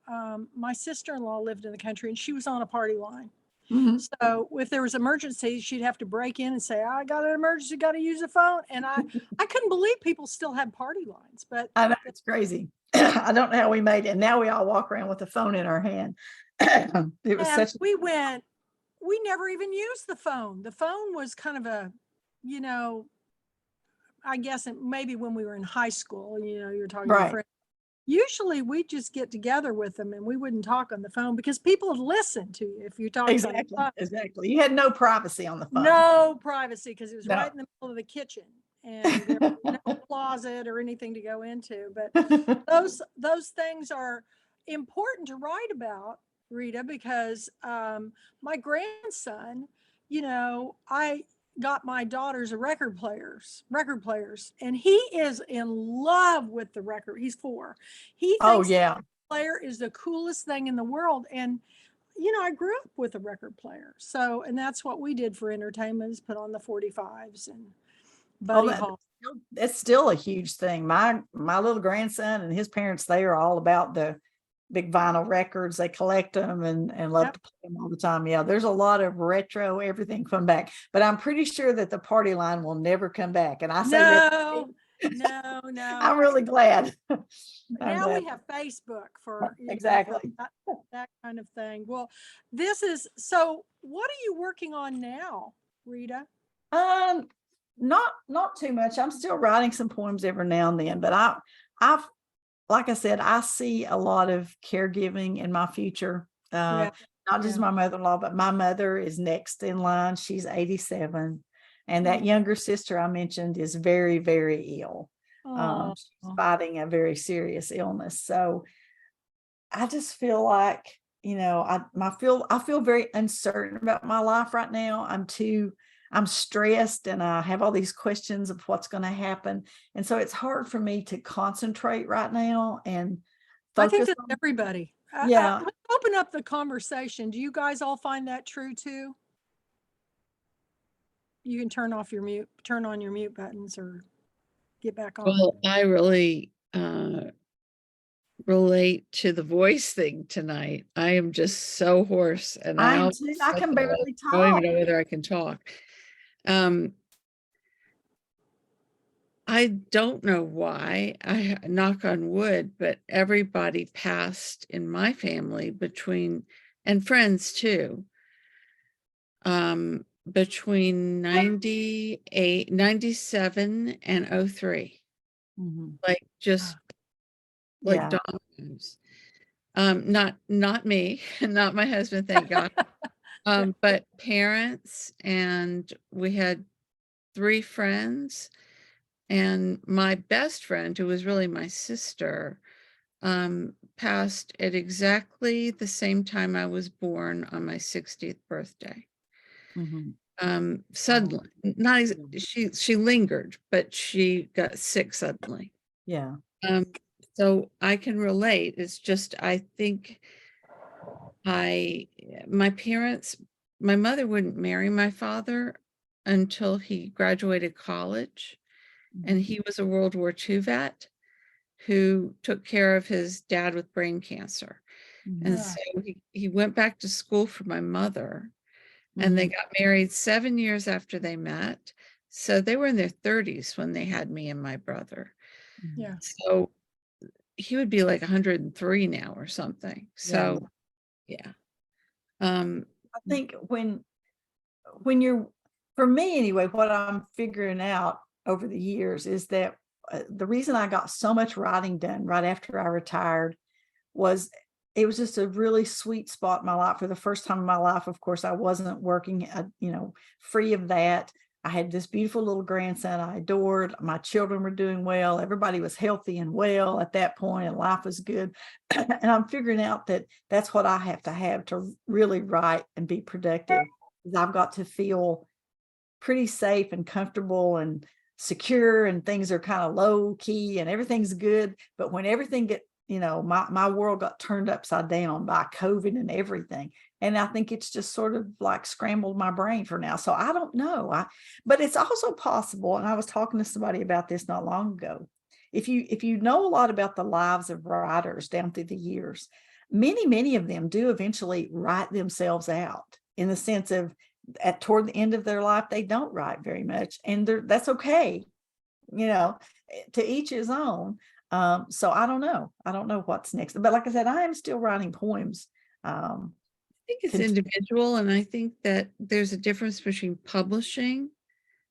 my sister-in-law lived in the country, and she was on a party line. So if there was emergency, she'd have to break in and say, "I got an emergency, got to use a phone." And I couldn't believe people still had party lines, but I know, it's crazy. I don't know how we made it. Now we all walk around with a phone in our hand. It was we never even used the phone. The phone was kind of a, I guess maybe when we were in high school, you're talking to friends. Usually we just get together with them, and we wouldn't talk on the phone because people would listen to you if you talked on the phone. Exactly. You had no privacy on the phone. No privacy, because it was right in the middle of the kitchen, and there was no closet or anything to go into. But those things are important to write about, Rita, because my grandson, I got my daughters a record players, and he is in love with the record. He's 4. He thinks the player is the coolest thing in the world. And I grew up with a record player, and that's what we did for entertainment, is put on the 45s and Buddy Hall. It's still a huge thing. My little grandson and his parents, they are all about the big vinyl records. They collect them and love to play them all the time. Yeah, there's a lot of retro everything come back, but I'm pretty sure that the party line will never come back. And I say no. I'm really glad. Now we have Facebook for exactly that kind of thing. Well, so what are you working on now, Rita? Not too much. I'm still writing some poems every now and then, but I've like I said, I see a lot of caregiving in my future. Not just my mother-in-law, but my mother is next in line. She's 87. And that younger sister I mentioned is very, very ill. She's fighting a very serious illness. So I just feel like, I feel very uncertain about my life right now. I'm too I'm stressed and I have all these questions of what's going to happen. And so it's hard for me to concentrate right now and I think focus that's on, everybody. yeah. Let's open up the conversation. Do you guys all find that true too? You can turn on your mute buttons or get back on. Well, I really relate to the voice thing tonight. I am just so hoarse, and I I can barely don't even talk. know whether I can talk. I don't know why, I knock on wood, but everybody passed in my family and friends too, between 97 and 03, Mhm. like just like Yeah. dominoes. Not me, not my husband, thank God. But parents, and we had 3 friends, and my best friend, who was really my sister, passed at exactly the same time I was born on my 60th birthday. Mhm. Suddenly, she lingered, but she got sick suddenly. Yeah. So I can relate. It's just, I think my parents, my mother wouldn't marry my father until he graduated college, and he was a World War II vet who took care of his dad with brain cancer. And Mhm. so he went back to school for my mother, and they got married 7 years after they met. So they were in their 30s when they had me and my brother. Yeah. So he would be like 103 now or something. So yeah. I think when you're, for me anyway, what I'm figuring out over the years is that the reason I got so much writing done right after I retired was it was just a really sweet spot in my life. For the first time in my life, of course, I wasn't working, free of that. I had this beautiful little grandson I adored. My children were doing well. Everybody was healthy and well at that point, and life was good. And I'm figuring out that that's what I have to really write and be productive. Is I've got to feel pretty safe and comfortable and secure, and things are kind of low key and everything's good. But when everything my world got turned upside down by COVID and everything. And I think it's just sort of like scrambled my brain for now. So I don't know. But it's also possible. And I was talking to somebody about this not long ago. If you know a lot about the lives of writers down through the years, many of them do eventually write themselves out, in the sense of toward the end of their life, they don't write very much. And that's okay. To each his own. So I don't know. I don't know what's next. But like I said, I am still writing poems. I think it's Cont- individual, and I think that there's a difference between publishing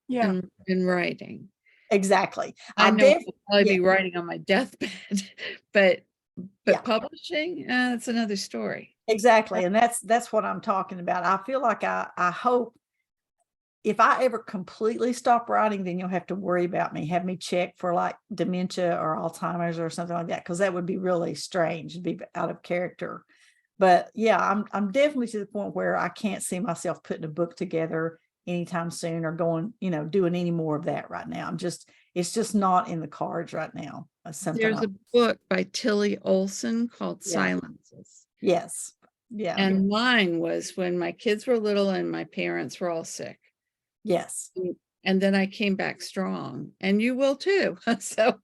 Yeah. and writing. Exactly. I know I'll probably Yeah, be writing on my deathbed, but yeah, publishing, that's another story. exactly. And that's what I'm talking about. I feel like I hope if I ever completely stop writing, then you'll have to worry about me, have me check for like dementia or Alzheimer's or something like that, because that would be really strange. It'd be out of character. But yeah, I'm definitely to the point where I can't see myself putting a book together anytime soon, or going, doing any more of that right now. It's just not in the cards right now. There's a book by Tilly Olson called Yeah. Silences. Yes. Yeah. And mine was when my kids were little and my parents were all sick. Yes. And then I came back strong, and you will too. So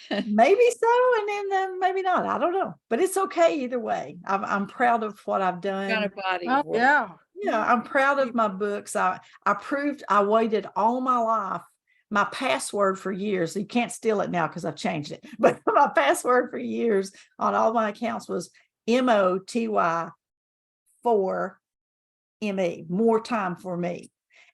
Maybe so, and then maybe not. I don't know, but it's okay either way. I'm proud of what I've done. got a body Oh, of work. yeah. Yeah, I'm proud of my books. I waited all my life. My password for years, you can't steal it now because I've changed it, but my password for years on all my accounts was MOTY for ME, more time for me.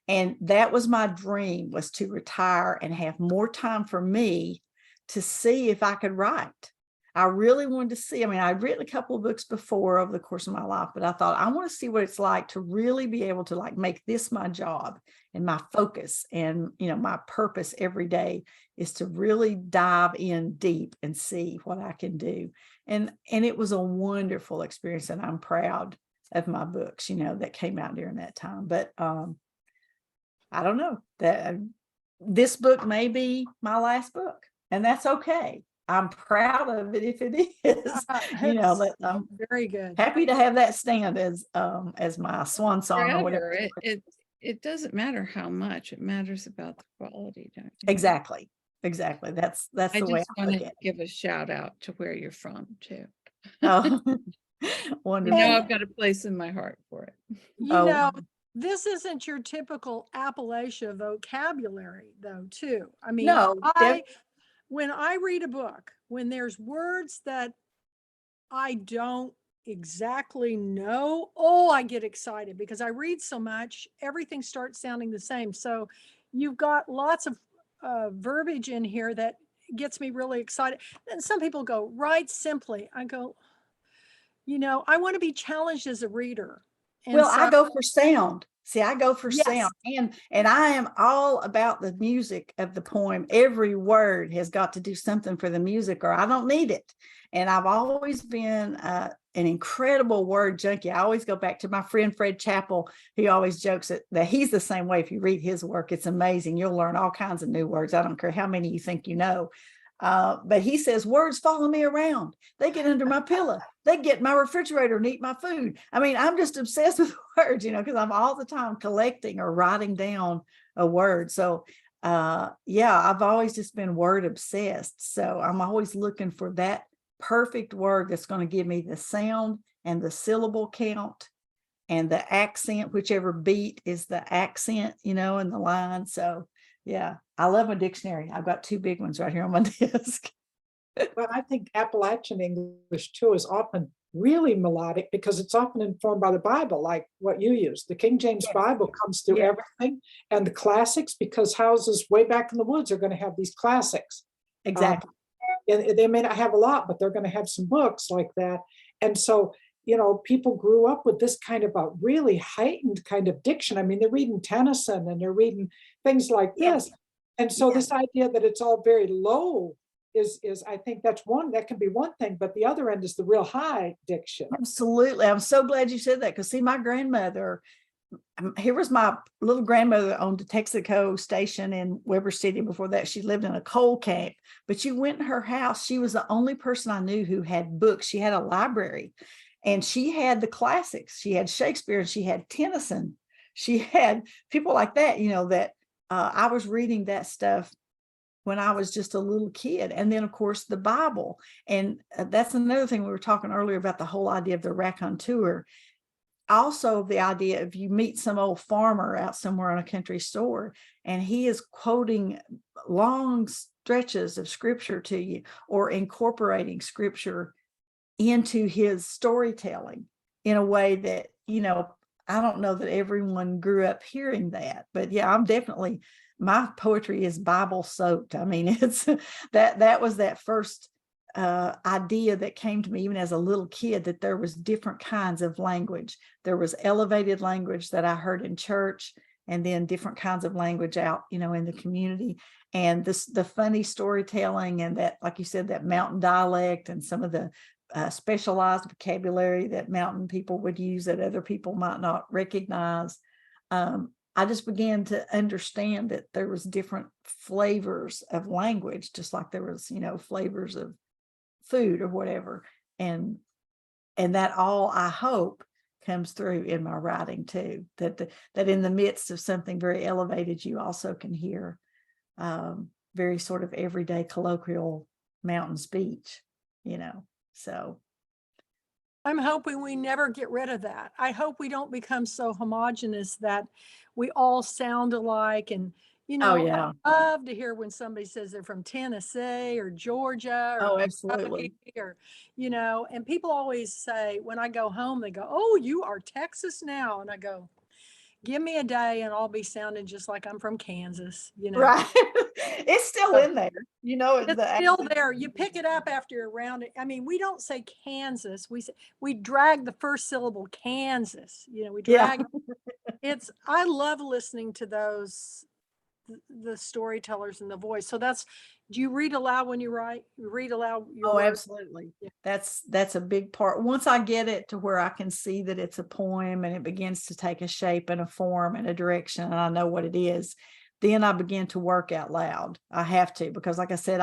And that was my dream, was to retire and have more time for me, to see if I could write. I really wanted to see. I mean, I'd written a couple of books before over the course of my life, but I thought I want to see what it's like to really be able to like make this my job and my focus, and my purpose every day is to really dive in deep and see what I can do. And it was a wonderful experience, and I'm proud of my books, that came out during that time. But I don't know that this book may be my last book, and that's okay. I'm proud of it if it is. You know, It's I'm very good. happy to have that stand as my swan song or whatever. Forever. It doesn't matter how much, it matters about the quality, don't you? Exactly. That's I the way just I want look to at it. give a shout out to where you're from too. Oh, You wonderful. know, I've got a place in my heart for it. You Oh. know, this isn't your typical Appalachia vocabulary, though, too. I mean, No, when I read a book, when there's words that I don't exactly know, oh, I get excited because I read so much, everything starts sounding the same. So you've got lots of verbiage in here that gets me really excited. And some people go, write simply. I go, I want to be challenged as a reader. And well, so, I go for sound. See, I go for yes, sound, and I am all about the music of the poem. Every word has got to do something for the music, or I don't need it. And I've always been an incredible word junkie. I always go back to my friend Fred Chappell. He always jokes that he's the same way. If you read his work, it's amazing. You'll learn all kinds of new words. I don't care how many you think you know. But he says, words follow me around. They get under my pillow. They get in my refrigerator and eat my food. I mean, I'm just obsessed with words, because I'm all the time collecting or writing down a word. So, yeah, I've always just been word obsessed. So I'm always looking for that perfect word that's going to give me the sound and the syllable count and the accent, whichever beat is the accent, in the line. So, yeah, I love my dictionary. I've got 2 big ones right here on my desk. But I think Appalachian English too is often really melodic because it's often informed by the Bible, like what you use. The King James Yes. Bible comes through Yes. everything, and the classics, because houses way back in the woods are going to have these classics. Exactly. And they may not have a lot, but they're going to have some books like that. And so, people grew up with this kind of a really heightened kind of diction. I mean, they're reading Tennyson and they're reading things like Yes. this. And so Yes. this idea that it's all very low is I think that can be one thing, but the other end is the real high diction. Absolutely. I'm so glad you said that, because see, my grandmother, here was my little grandmother on the Texaco station in Weber City. Before that, she lived in a coal camp, but you went in her house. She was the only person I knew who had books. She had a library, and she had the classics. She had Shakespeare and she had Tennyson. She had people like that, that I was reading that stuff when I was just a little kid. And then, of course, the Bible. And that's another thing we were talking earlier about, the whole idea of the raconteur. Also, the idea of you meet some old farmer out somewhere on a country store, and he is quoting long stretches of scripture to you, or incorporating scripture into his storytelling in a way that, I don't know that everyone grew up hearing that. But yeah, my poetry is Bible soaked. I mean, it's that was that first idea that came to me even as a little kid, that there was different kinds of language. There was elevated language that I heard in church, and then different kinds of language out, in the community, and the funny storytelling, and that, like you said, that mountain dialect, and some of the specialized vocabulary that mountain people would use that other people might not recognize. I just began to understand that there was different flavors of language, just like there was, flavors of food or whatever. And that all, I hope, comes through in my writing too, that in the midst of something very elevated, you also can hear very sort of everyday colloquial mountain speech, so. I'm hoping we never get rid of that. I hope we don't become so homogenous that we all sound alike. And, Oh, yeah. I love to hear when somebody says they're from Tennessee or Georgia or Oh, absolutely. Kentucky, or, and people always say when I go home, they go, "Oh, you are Texas now." And I go, "Give me a day and I'll be sounding just like I'm from Kansas," Right. It's still in there, It's still there. You pick it up after you're around it. I mean, we don't say Kansas. We drag the first syllable, Kansas. We Yeah. drag I love listening to those the storytellers and the voice. So do you read aloud when you write? You read aloud your Oh, words? absolutely. Yeah. That's a big part. Once I get it to where I can see that it's a poem and it begins to take a shape and a form and a direction, and I know what it is, then I begin to work out loud. I have to, because like I said,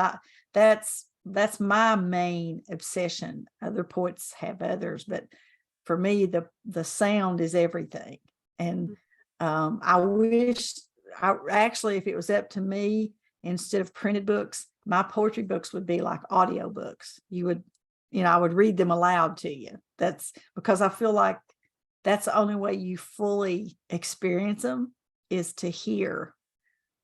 that's my main obsession. Other poets have others, but for me, the sound is everything. And I wish actually, if it was up to me, instead of printed books, my poetry books would be like audio books. I would read them aloud to you. That's because I feel like that's the only way you fully experience them, is to hear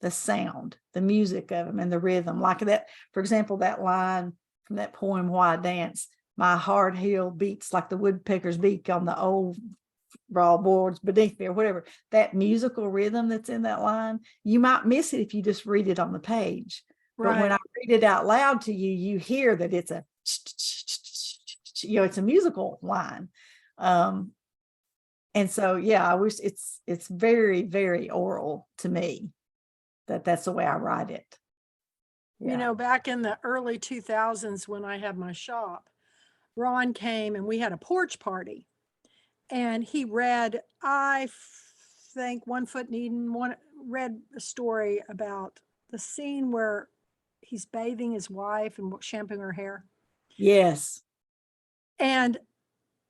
the sound, the music of them, and the rhythm. Like that, for example, that line from that poem, Why I Dance, my hard heel beats like the woodpecker's beak on the old raw boards beneath me, or whatever. That musical rhythm that's in that line, you might miss it if you just read it on the page. But when I read it out loud to you, you hear that it's it's a musical line. And so, yeah, I wish it's very, very oral to me. That's the way I write it. Yeah. Back in the early 2000s when I had my shop, Ron came and we had a porch party, and he read, I think One Foot in Eden, read a story about the scene where he's bathing his wife and shampooing her hair. Yes. And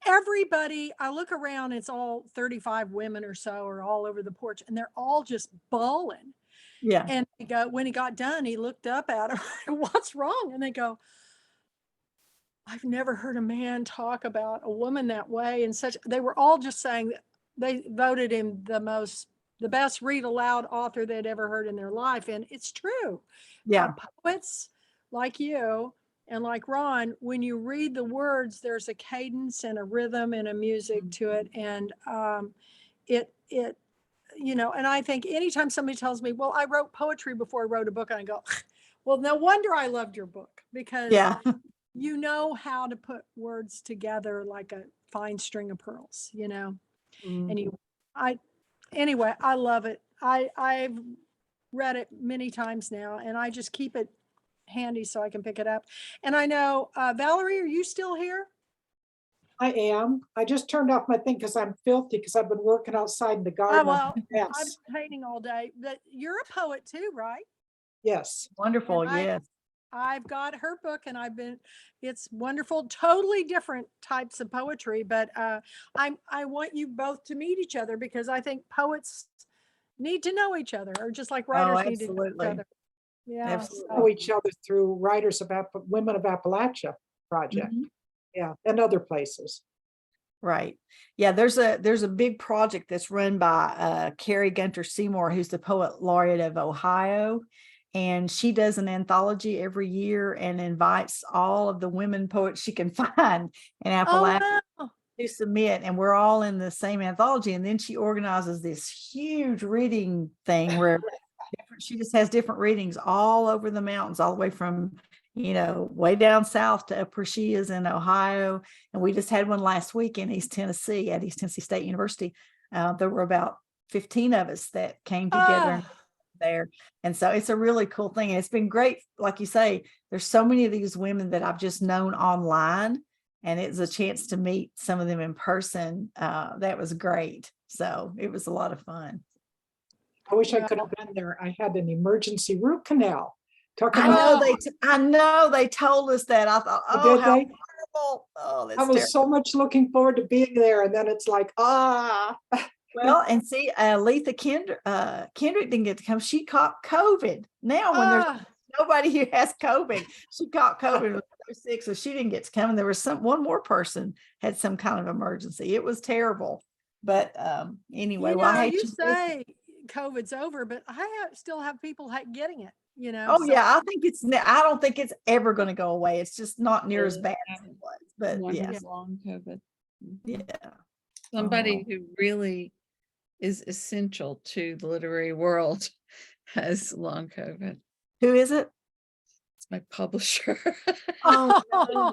everybody, I look around, it's all 35 women or so are all over the porch, and they're all just bawling. Yeah. And when he got done, he looked up at her, what's wrong? And they go, I've never heard a man talk about a woman that way. And they were all just saying that they voted him the best read aloud author they'd ever heard in their life. And it's true. Yeah. Poets like you and like Ron, when you read the words, there's a cadence and a rhythm and a music to it. And and I think anytime somebody tells me, well, I wrote poetry before I wrote a book, and I go, well, no wonder I loved your book, because Yeah. you know how to put words together like a fine string of pearls, and anyway, I love it. I've read it many times now, and I just keep it handy so I can pick it up. And I know, Valerie, are you still here? I am. I just turned off my thing because I'm filthy, because I've been working outside in the garden. Well, I've Yes. been painting all day, but you're a poet too, right? Yes. Wonderful. And Yes. I've got her book, and it's wonderful, totally different types of poetry, but I want you both to meet each other, because I think poets need to know each other, or just like writers need to know each absolutely. other. Yeah. Absolutely. Know each other through Writers of Women of Appalachia project. Mhm. Yeah. And other places. Right. Yeah, there's a big project that's run by Carrie Gunter Seymour, who's the poet laureate of Ohio. And she does an anthology every year and invites all of the women poets she can find in Appalachia to submit. And we're all in the same anthology. And then she organizes this huge reading thing where she just has different readings all over the mountains, all the way from way down south to up where she is in Ohio. And we just had one last week in East Tennessee at East Tennessee State University. There were about 15 of us that came together there. And so it's a really cool thing. And it's been great. Like you say, there's so many of these women that I've just known online, and it's a chance to meet some of them in person. That was great. So it was a lot of fun. I wish I could have been there. I had an emergency root canal. I know they told us that. I thought, oh, how horrible. Oh, that's I was so much looking forward to being there, and then it's like, Well, and see, Letha Kendrick didn't get to come. She caught COVID. Now, when there's nobody who has COVID, she caught COVID with 6, so she didn't get to come. And there was one more person had some kind of emergency. It was terrible. But anyway, well, I hate you say COVID's over, but I still have people getting it. Oh, yeah, I don't think it's ever going to go away. It's just not near as bad as it was. But yeah, long COVID. yeah. Somebody who really is essential to the literary world has long COVID. Who is it? It's my publisher. Oh,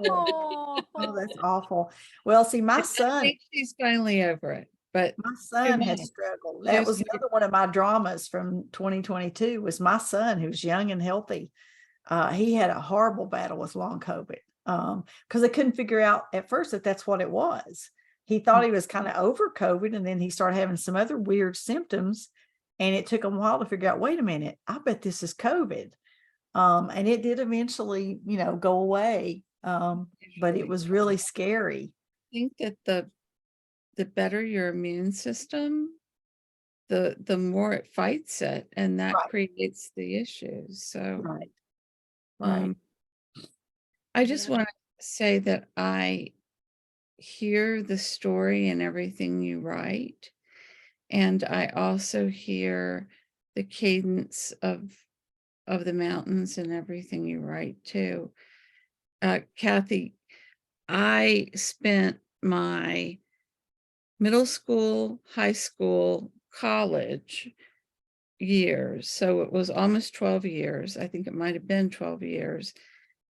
no. Oh, that's awful. Well, see, my son. I think she's finally over it. but My son had many. struggled. That There's was another one of my dramas from 2022 was my son, who's young and healthy. He had a horrible battle with long COVID because they couldn't figure out at first that that's what it was. He thought he was kind of over COVID, and then he started having some other weird symptoms, and it took him a while to figure out, wait a minute, I bet this is COVID. And it did eventually, go away. But it was really scary. I think that the better your immune system, the more it fights it, and that Right. creates the issues. So Right. I just Yeah. want to say that I hear the story and everything you write, and I also hear the cadence of the mountains and everything you write too. Kathy, I spent my middle school, high school, college years, so it was almost 12 years. I think it might have been 12 years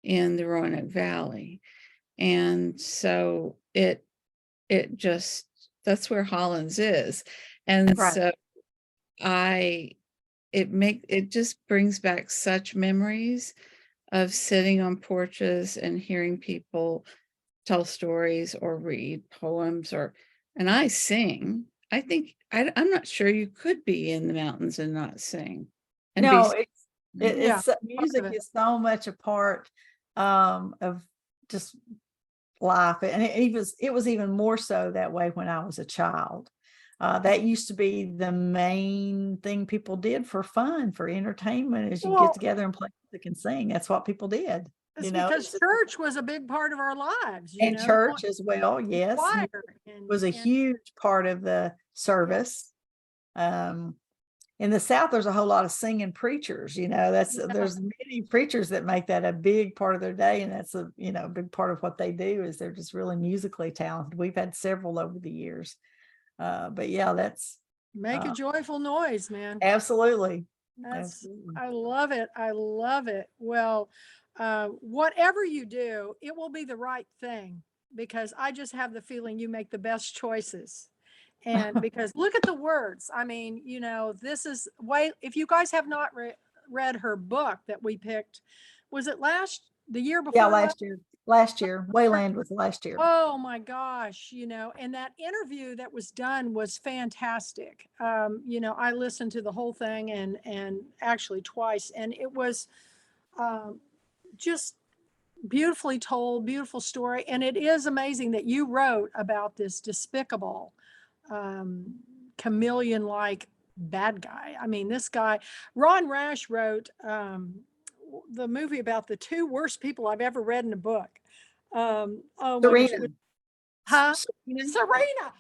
in the Roanoke Valley. And so it just, that's where Hollins is. And Right. so it just brings back such memories of sitting on porches and hearing people tell stories or read poems, and I sing. I think I'm not sure you could be in the mountains and not sing. And No, be it's Yeah, music it. is so much a part of just life, and it was even more so that way when I was a child. That used to be the main thing people did for fun, for entertainment, is you Well, get together and play music and sing. That's what people did. it's because church was a big part of our lives, And church as well, yes, choir was a and huge part of the service. In the South, there's a whole lot of singing preachers, there's many preachers that make that a big part of their day. And that's a big part of what they do, is they're just really musically talented. We've had several over the years. But yeah, that's make a joyful noise, man. absolutely. Absolutely. I love it. I love it. Well, whatever you do, it will be the right thing, because I just have the feeling you make the best choices. And because look at the words. I mean, this is if you guys have not read her book that we picked, was it the year before? Yeah, last year. Wayland was last year. Oh my gosh, and that interview that was done was fantastic. I listened to the whole thing and actually twice, and it was just beautifully told, beautiful story. And it is amazing that you wrote about this despicable chameleon-like bad guy. I mean, this guy, Ron Rash wrote the movie about the two worst people I've ever read in a book. Oh my gosh. Huh? Serena.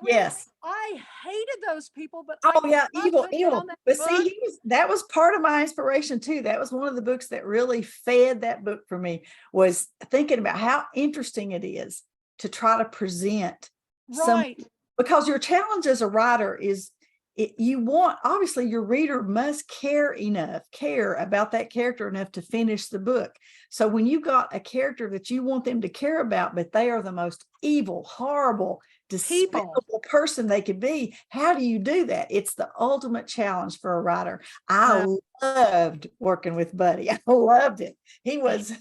Yes. I hated those people, but oh yeah, evil. That But book. see, that was part of my inspiration too. That was one of the books that really fed that book for me, was thinking about how interesting it is to try to present right. Because your challenge as a writer is obviously your reader must care about that character enough to finish the book. So when you got a character that you want them to care about, but they are the most evil, horrible, despicable person they could be, how do you do that? It's the ultimate challenge for a writer. I loved working with Buddy. I loved it. He was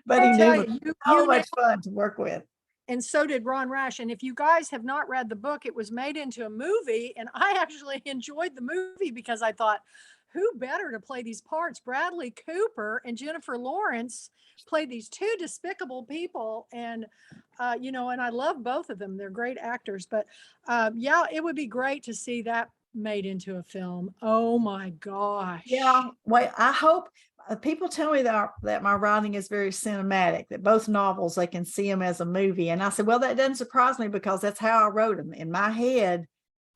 Buddy Newman, so much fun to work with. And so did Ron Rash. And if you guys have not read the book, it was made into a movie. And I actually enjoyed the movie because I thought, who better to play these parts? Bradley Cooper and Jennifer Lawrence play these two despicable people. And, and I love both of them. They're great actors. But yeah, it would be great to see that made into a film. Oh my gosh. Yeah. Well, I hope people tell me that my writing is very cinematic, that both novels, they can see them as a movie. And I said, well, that doesn't surprise me, because that's how I wrote them. In my head,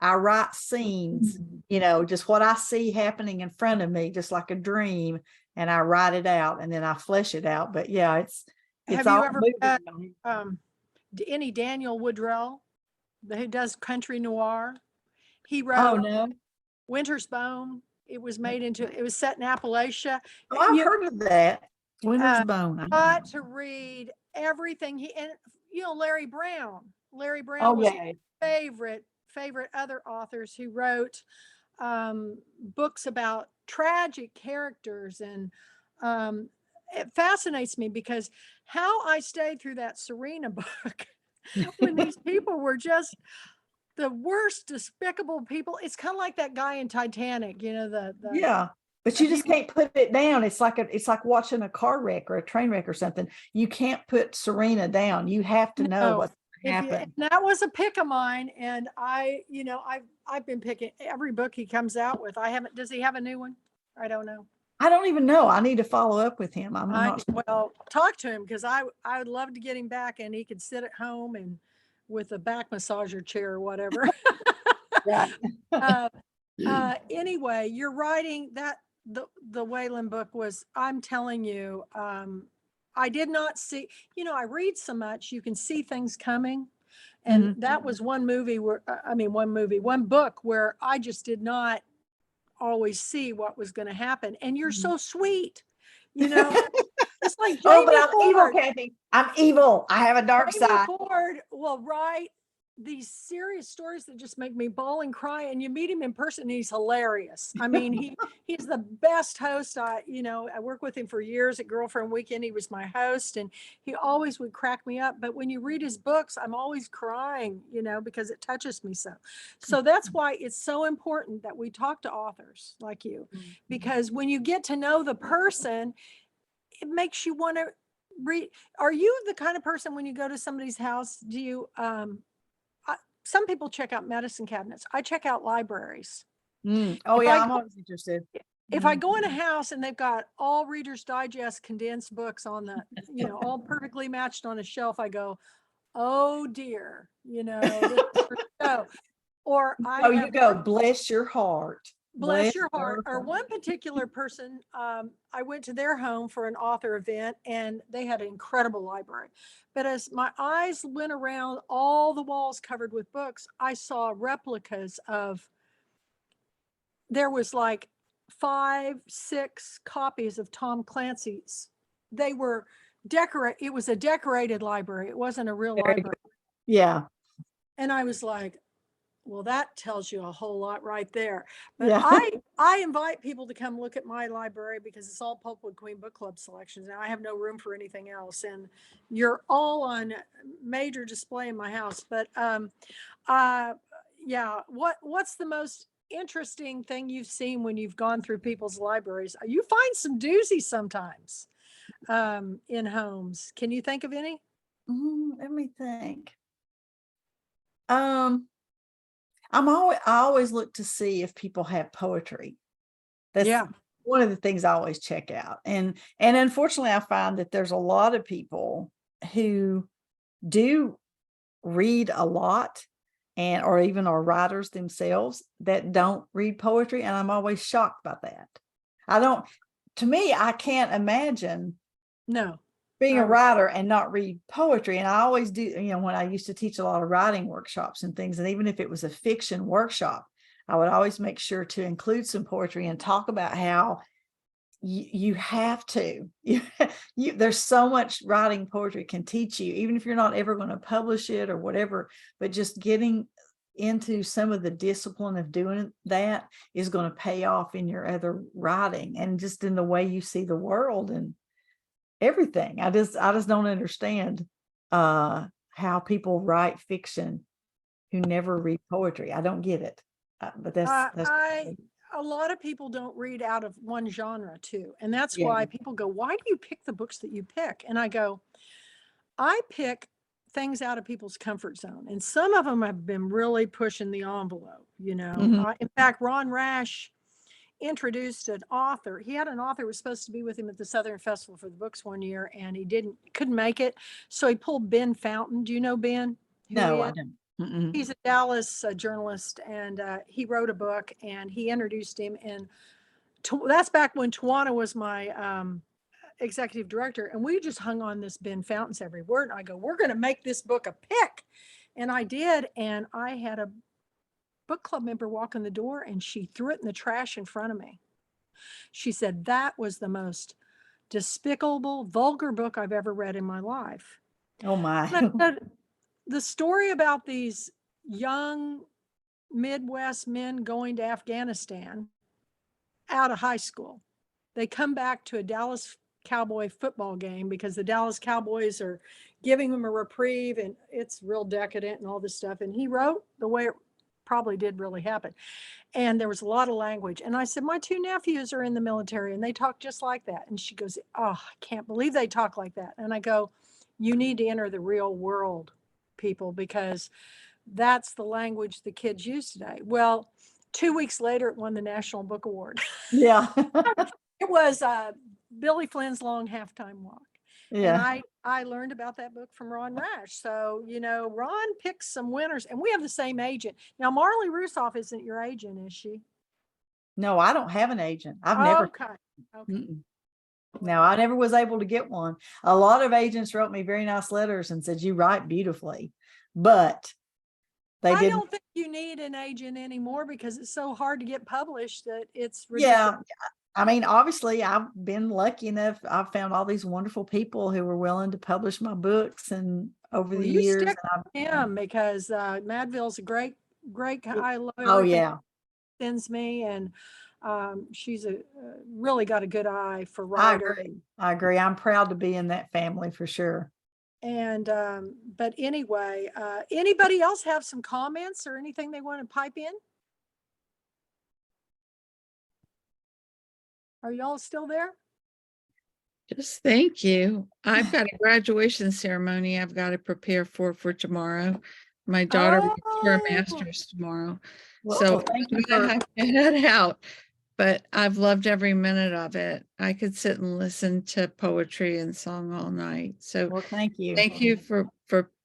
I write scenes, just what I see happening in front of me, just like a dream, and I write it out and then I flesh it out. But yeah, it's have all you ever read any Daniel Woodrell, who does country noir? He wrote Winter's Bone. It was set in Appalachia. Oh, I've heard of that. Winter's Bone. Got to read everything Larry Brown. Larry Brown was my favorite other authors who wrote books about tragic characters. And it fascinates me because how I stayed through that Serena book when these people were just the worst despicable people. It's kind of like that guy in Titanic, you know, the Yeah. But you just can't put it down. It's like watching a car wreck or a train wreck or something. You can't put Serena down. You have to know No. what's If you, happened. and that was a pick of mine, and I've been picking every book he comes out with. I haven't. Does he have a new one? I don't know. I don't even know. I need to follow up with him. I'm I not. well talk to him because I would love to get him back, and he could sit at home and with a back massager chair or whatever. Right. Anyway, you're writing that the Wayland book was. I'm telling you, I did not see. I read so much, you can see things coming. And that was one movie where, one book where I just did not always see what was going to happen. And you're so sweet, it's like Oh, but Jamie I'm evil, Ford. Kathy. I'm evil. I have a dark Jamie side. Ford will write these serious stories that just make me bawl and cry. And you meet him in person, and he's hilarious. I mean, he's the best host. I worked with him for years at Girlfriend Weekend. He was my host, and he always would crack me up. But when you read his books, I'm always crying, because it touches me so. So that's why it's so important that we talk to authors like you, because when you get to know the person, it makes you want to read. Are you the kind of person when you go to somebody's house, do you, some people check out medicine cabinets. I check out libraries. Oh, If yeah, I I'm go- always interested. If I go in a house and they've got all Reader's Digest condensed books on the, all perfectly matched on a shelf, I go, oh dear, this is for show. Or I Oh, you have go, bless your heart. bless your heart. Or one particular person, I went to their home for an author event, and they had an incredible library. But as my eyes went around all the walls covered with books, I saw replicas of, there was like 5, 6 copies of Tom Clancy's. They were it was a decorated library. It wasn't a real Very library. Yeah. And I was like, well, that tells you a whole lot right there. But Yeah. I invite people to come look at my library because it's all Pulpwood Queen Book Club selections, and I have no room for anything else. And you're all on major display in my house. But yeah, what's the most interesting thing you've seen when you've gone through people's libraries? You find some doozies sometimes in homes. Can you think of any? Let me think. I always look to see if people have poetry. That's Yeah. one of the things I always check out. And unfortunately, I find that there's a lot of people who do read a lot, or even are writers themselves, that don't read poetry. And I'm always shocked by that. To me, I can't imagine No. being a writer and not read poetry. And I always do, when I used to teach a lot of writing workshops and things, and even if it was a fiction workshop, I would always make sure to include some poetry and talk about how you have to, there's so much writing poetry can teach you, even if you're not ever going to publish it or whatever, but just getting into some of the discipline of doing that is going to pay off in your other writing and just in the way you see the world and everything. I just don't understand how people write fiction who never read poetry. I don't get it. But that's a lot of people don't read out of one genre too. And that's Yeah. why people go, why do you pick the books that you pick? And I go, I pick things out of people's comfort zone. And some of them have been really pushing the envelope, in fact, Ron Rash introduced an author. He had an author who was supposed to be with him at the Southern Festival for the Books one year, and he couldn't make it. So he pulled Ben Fountain. Do you know Ben? No, I don't. He's a Dallas journalist, and he wrote a book, and he introduced him. And that's back when Tawana was my executive director, and we just hung on this Ben Fountain's every word. And I go, we're going to make this book a pick. And I did. And I had a book club member walk in the door, and she threw it in the trash in front of me. She said, that was the most despicable, vulgar book I've ever read in my life. Oh my. The story about these young Midwest men going to Afghanistan out of high school. They come back to a Dallas Cowboy football game because the Dallas Cowboys are giving them a reprieve, and it's real decadent and all this stuff. And he wrote the way it probably did really happen. And there was a lot of language. And I said, my 2 nephews are in the military and they talk just like that. And she goes, oh, I can't believe they talk like that. And I go, you need to enter the real world, people, because that's the language the kids use today. Well, 2 weeks later, it won the National Book Award. Yeah. It was Billy Flynn's Long Halftime Walk. And Yeah. I learned about that book from Ron Rash. So, you know, Ron picks some winners, and we have the same agent. Now, Marley Rusoff isn't your agent, is she? No, I don't have an agent. I've never. Okay. Okay. Mm-mm. No, I never was able to get one. A lot of agents wrote me very nice letters and said, you write beautifully, but they I didn't. don't think you need an agent anymore because it's so hard to get published that it's Yeah. ridiculous. I mean, obviously I've been lucky enough. I've found all these wonderful people who were willing to publish my books and over Well, the you years. stick And with him because Madville's a great I love oh everything yeah. he sends me, and she's really got a good eye for I writer. agree. I agree. I'm proud to be in that family for sure. And but anyway, anybody else have some comments or anything they want to pipe in? Are y'all still there? Just thank you. I've got a graduation ceremony I've got to prepare for tomorrow. My daughter gets her Oh. master's tomorrow. Well, So thank I'm you gonna for, have to head out, but I've loved every minute of it. I could sit and listen to poetry and song all night. So well, thank you. thank you for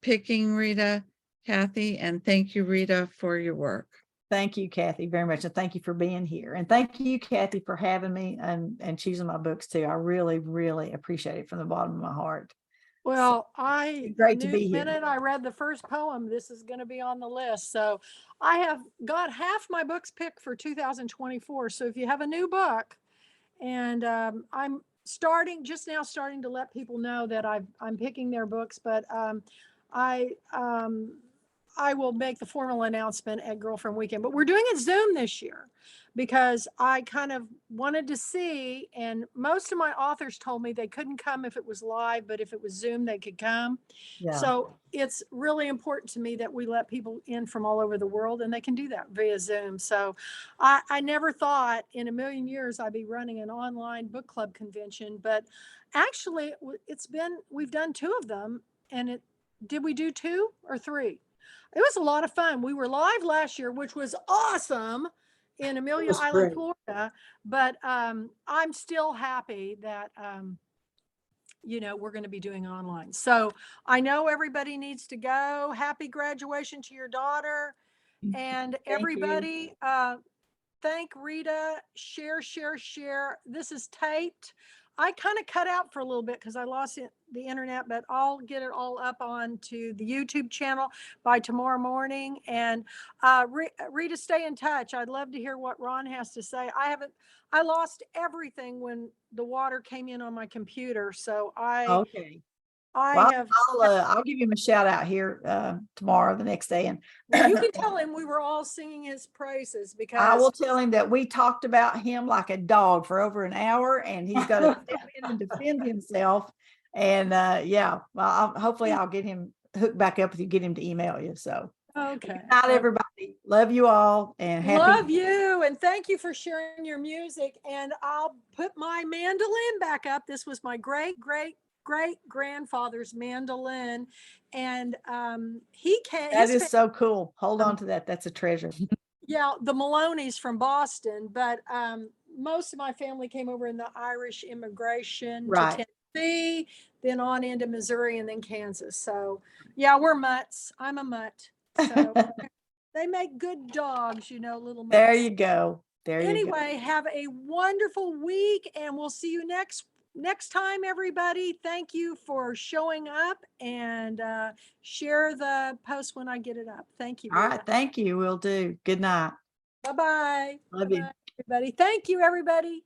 picking Rita, Kathy, and thank you, Rita, for your work. Thank you, Kathy, very much. And thank you for being here. And thank you, Kathy, for having me and choosing my books too. I really, really appreciate it from the bottom of my heart. Well, Great to knew be the here. minute I read the first poem, this is going to be on the list. So I have got half my books picked for 2024. So if you have a new book, and I'm just now starting to let people know that I'm picking their books, but I will make the formal announcement at Girlfriend Weekend. But we're doing it Zoom this year because I kind of wanted to see, and most of my authors told me they couldn't come if it was live, but if it was Zoom, they could come. Yeah. So it's really important to me that we let people in from all over the world, and they can do that via Zoom. So I never thought in a million years I'd be running an online book club convention, but actually we've done 2 of them. And did we do 2 or 3? It was a lot of fun. We were live last year, which was awesome in Amelia was Island, great. Florida. But I'm still happy that, you know, we're going to be doing online. So I know everybody needs to go. Happy graduation to your daughter. And everybody, thank Rita. Share, share, share. This is taped. I kind of cut out for a little bit because I lost the internet, but I'll get it all up onto the YouTube channel by tomorrow morning. And Rita, stay in touch. I'd love to hear what Ron has to say. I lost everything when the water came in on my computer. So Okay. I have. I'll give him a shout out here tomorrow, the next day, and Well, you can tell him we were all singing his praises because I will tell him that we talked about him like a dog for over an hour, and he's got to step in and defend himself. And yeah, well, hopefully I'll get him hooked back up with you, get him to email you. So okay. good night, everybody. Love you all, and happy. Love you, and thank you for sharing your music. And I'll put my mandolin back up. This was my great grandfather's mandolin, and he can. That is so cool. Hold on to that. That's a treasure. Yeah, the Maloney's from Boston, but most of my family came over in the Irish immigration Right. to Tennessee, then on into Missouri, and then Kansas. So yeah, we're mutts. I'm a mutt. So they make good dogs, you know, little mutts. There you go. There you go. Anyway, have a wonderful week, and we'll see you next time, everybody. Thank you for showing up, and share the post when I get it up. Thank you. All right. Thank you. Will do. Good night. Bye-bye. Love you. Bye-bye, everybody. Thank you, everybody.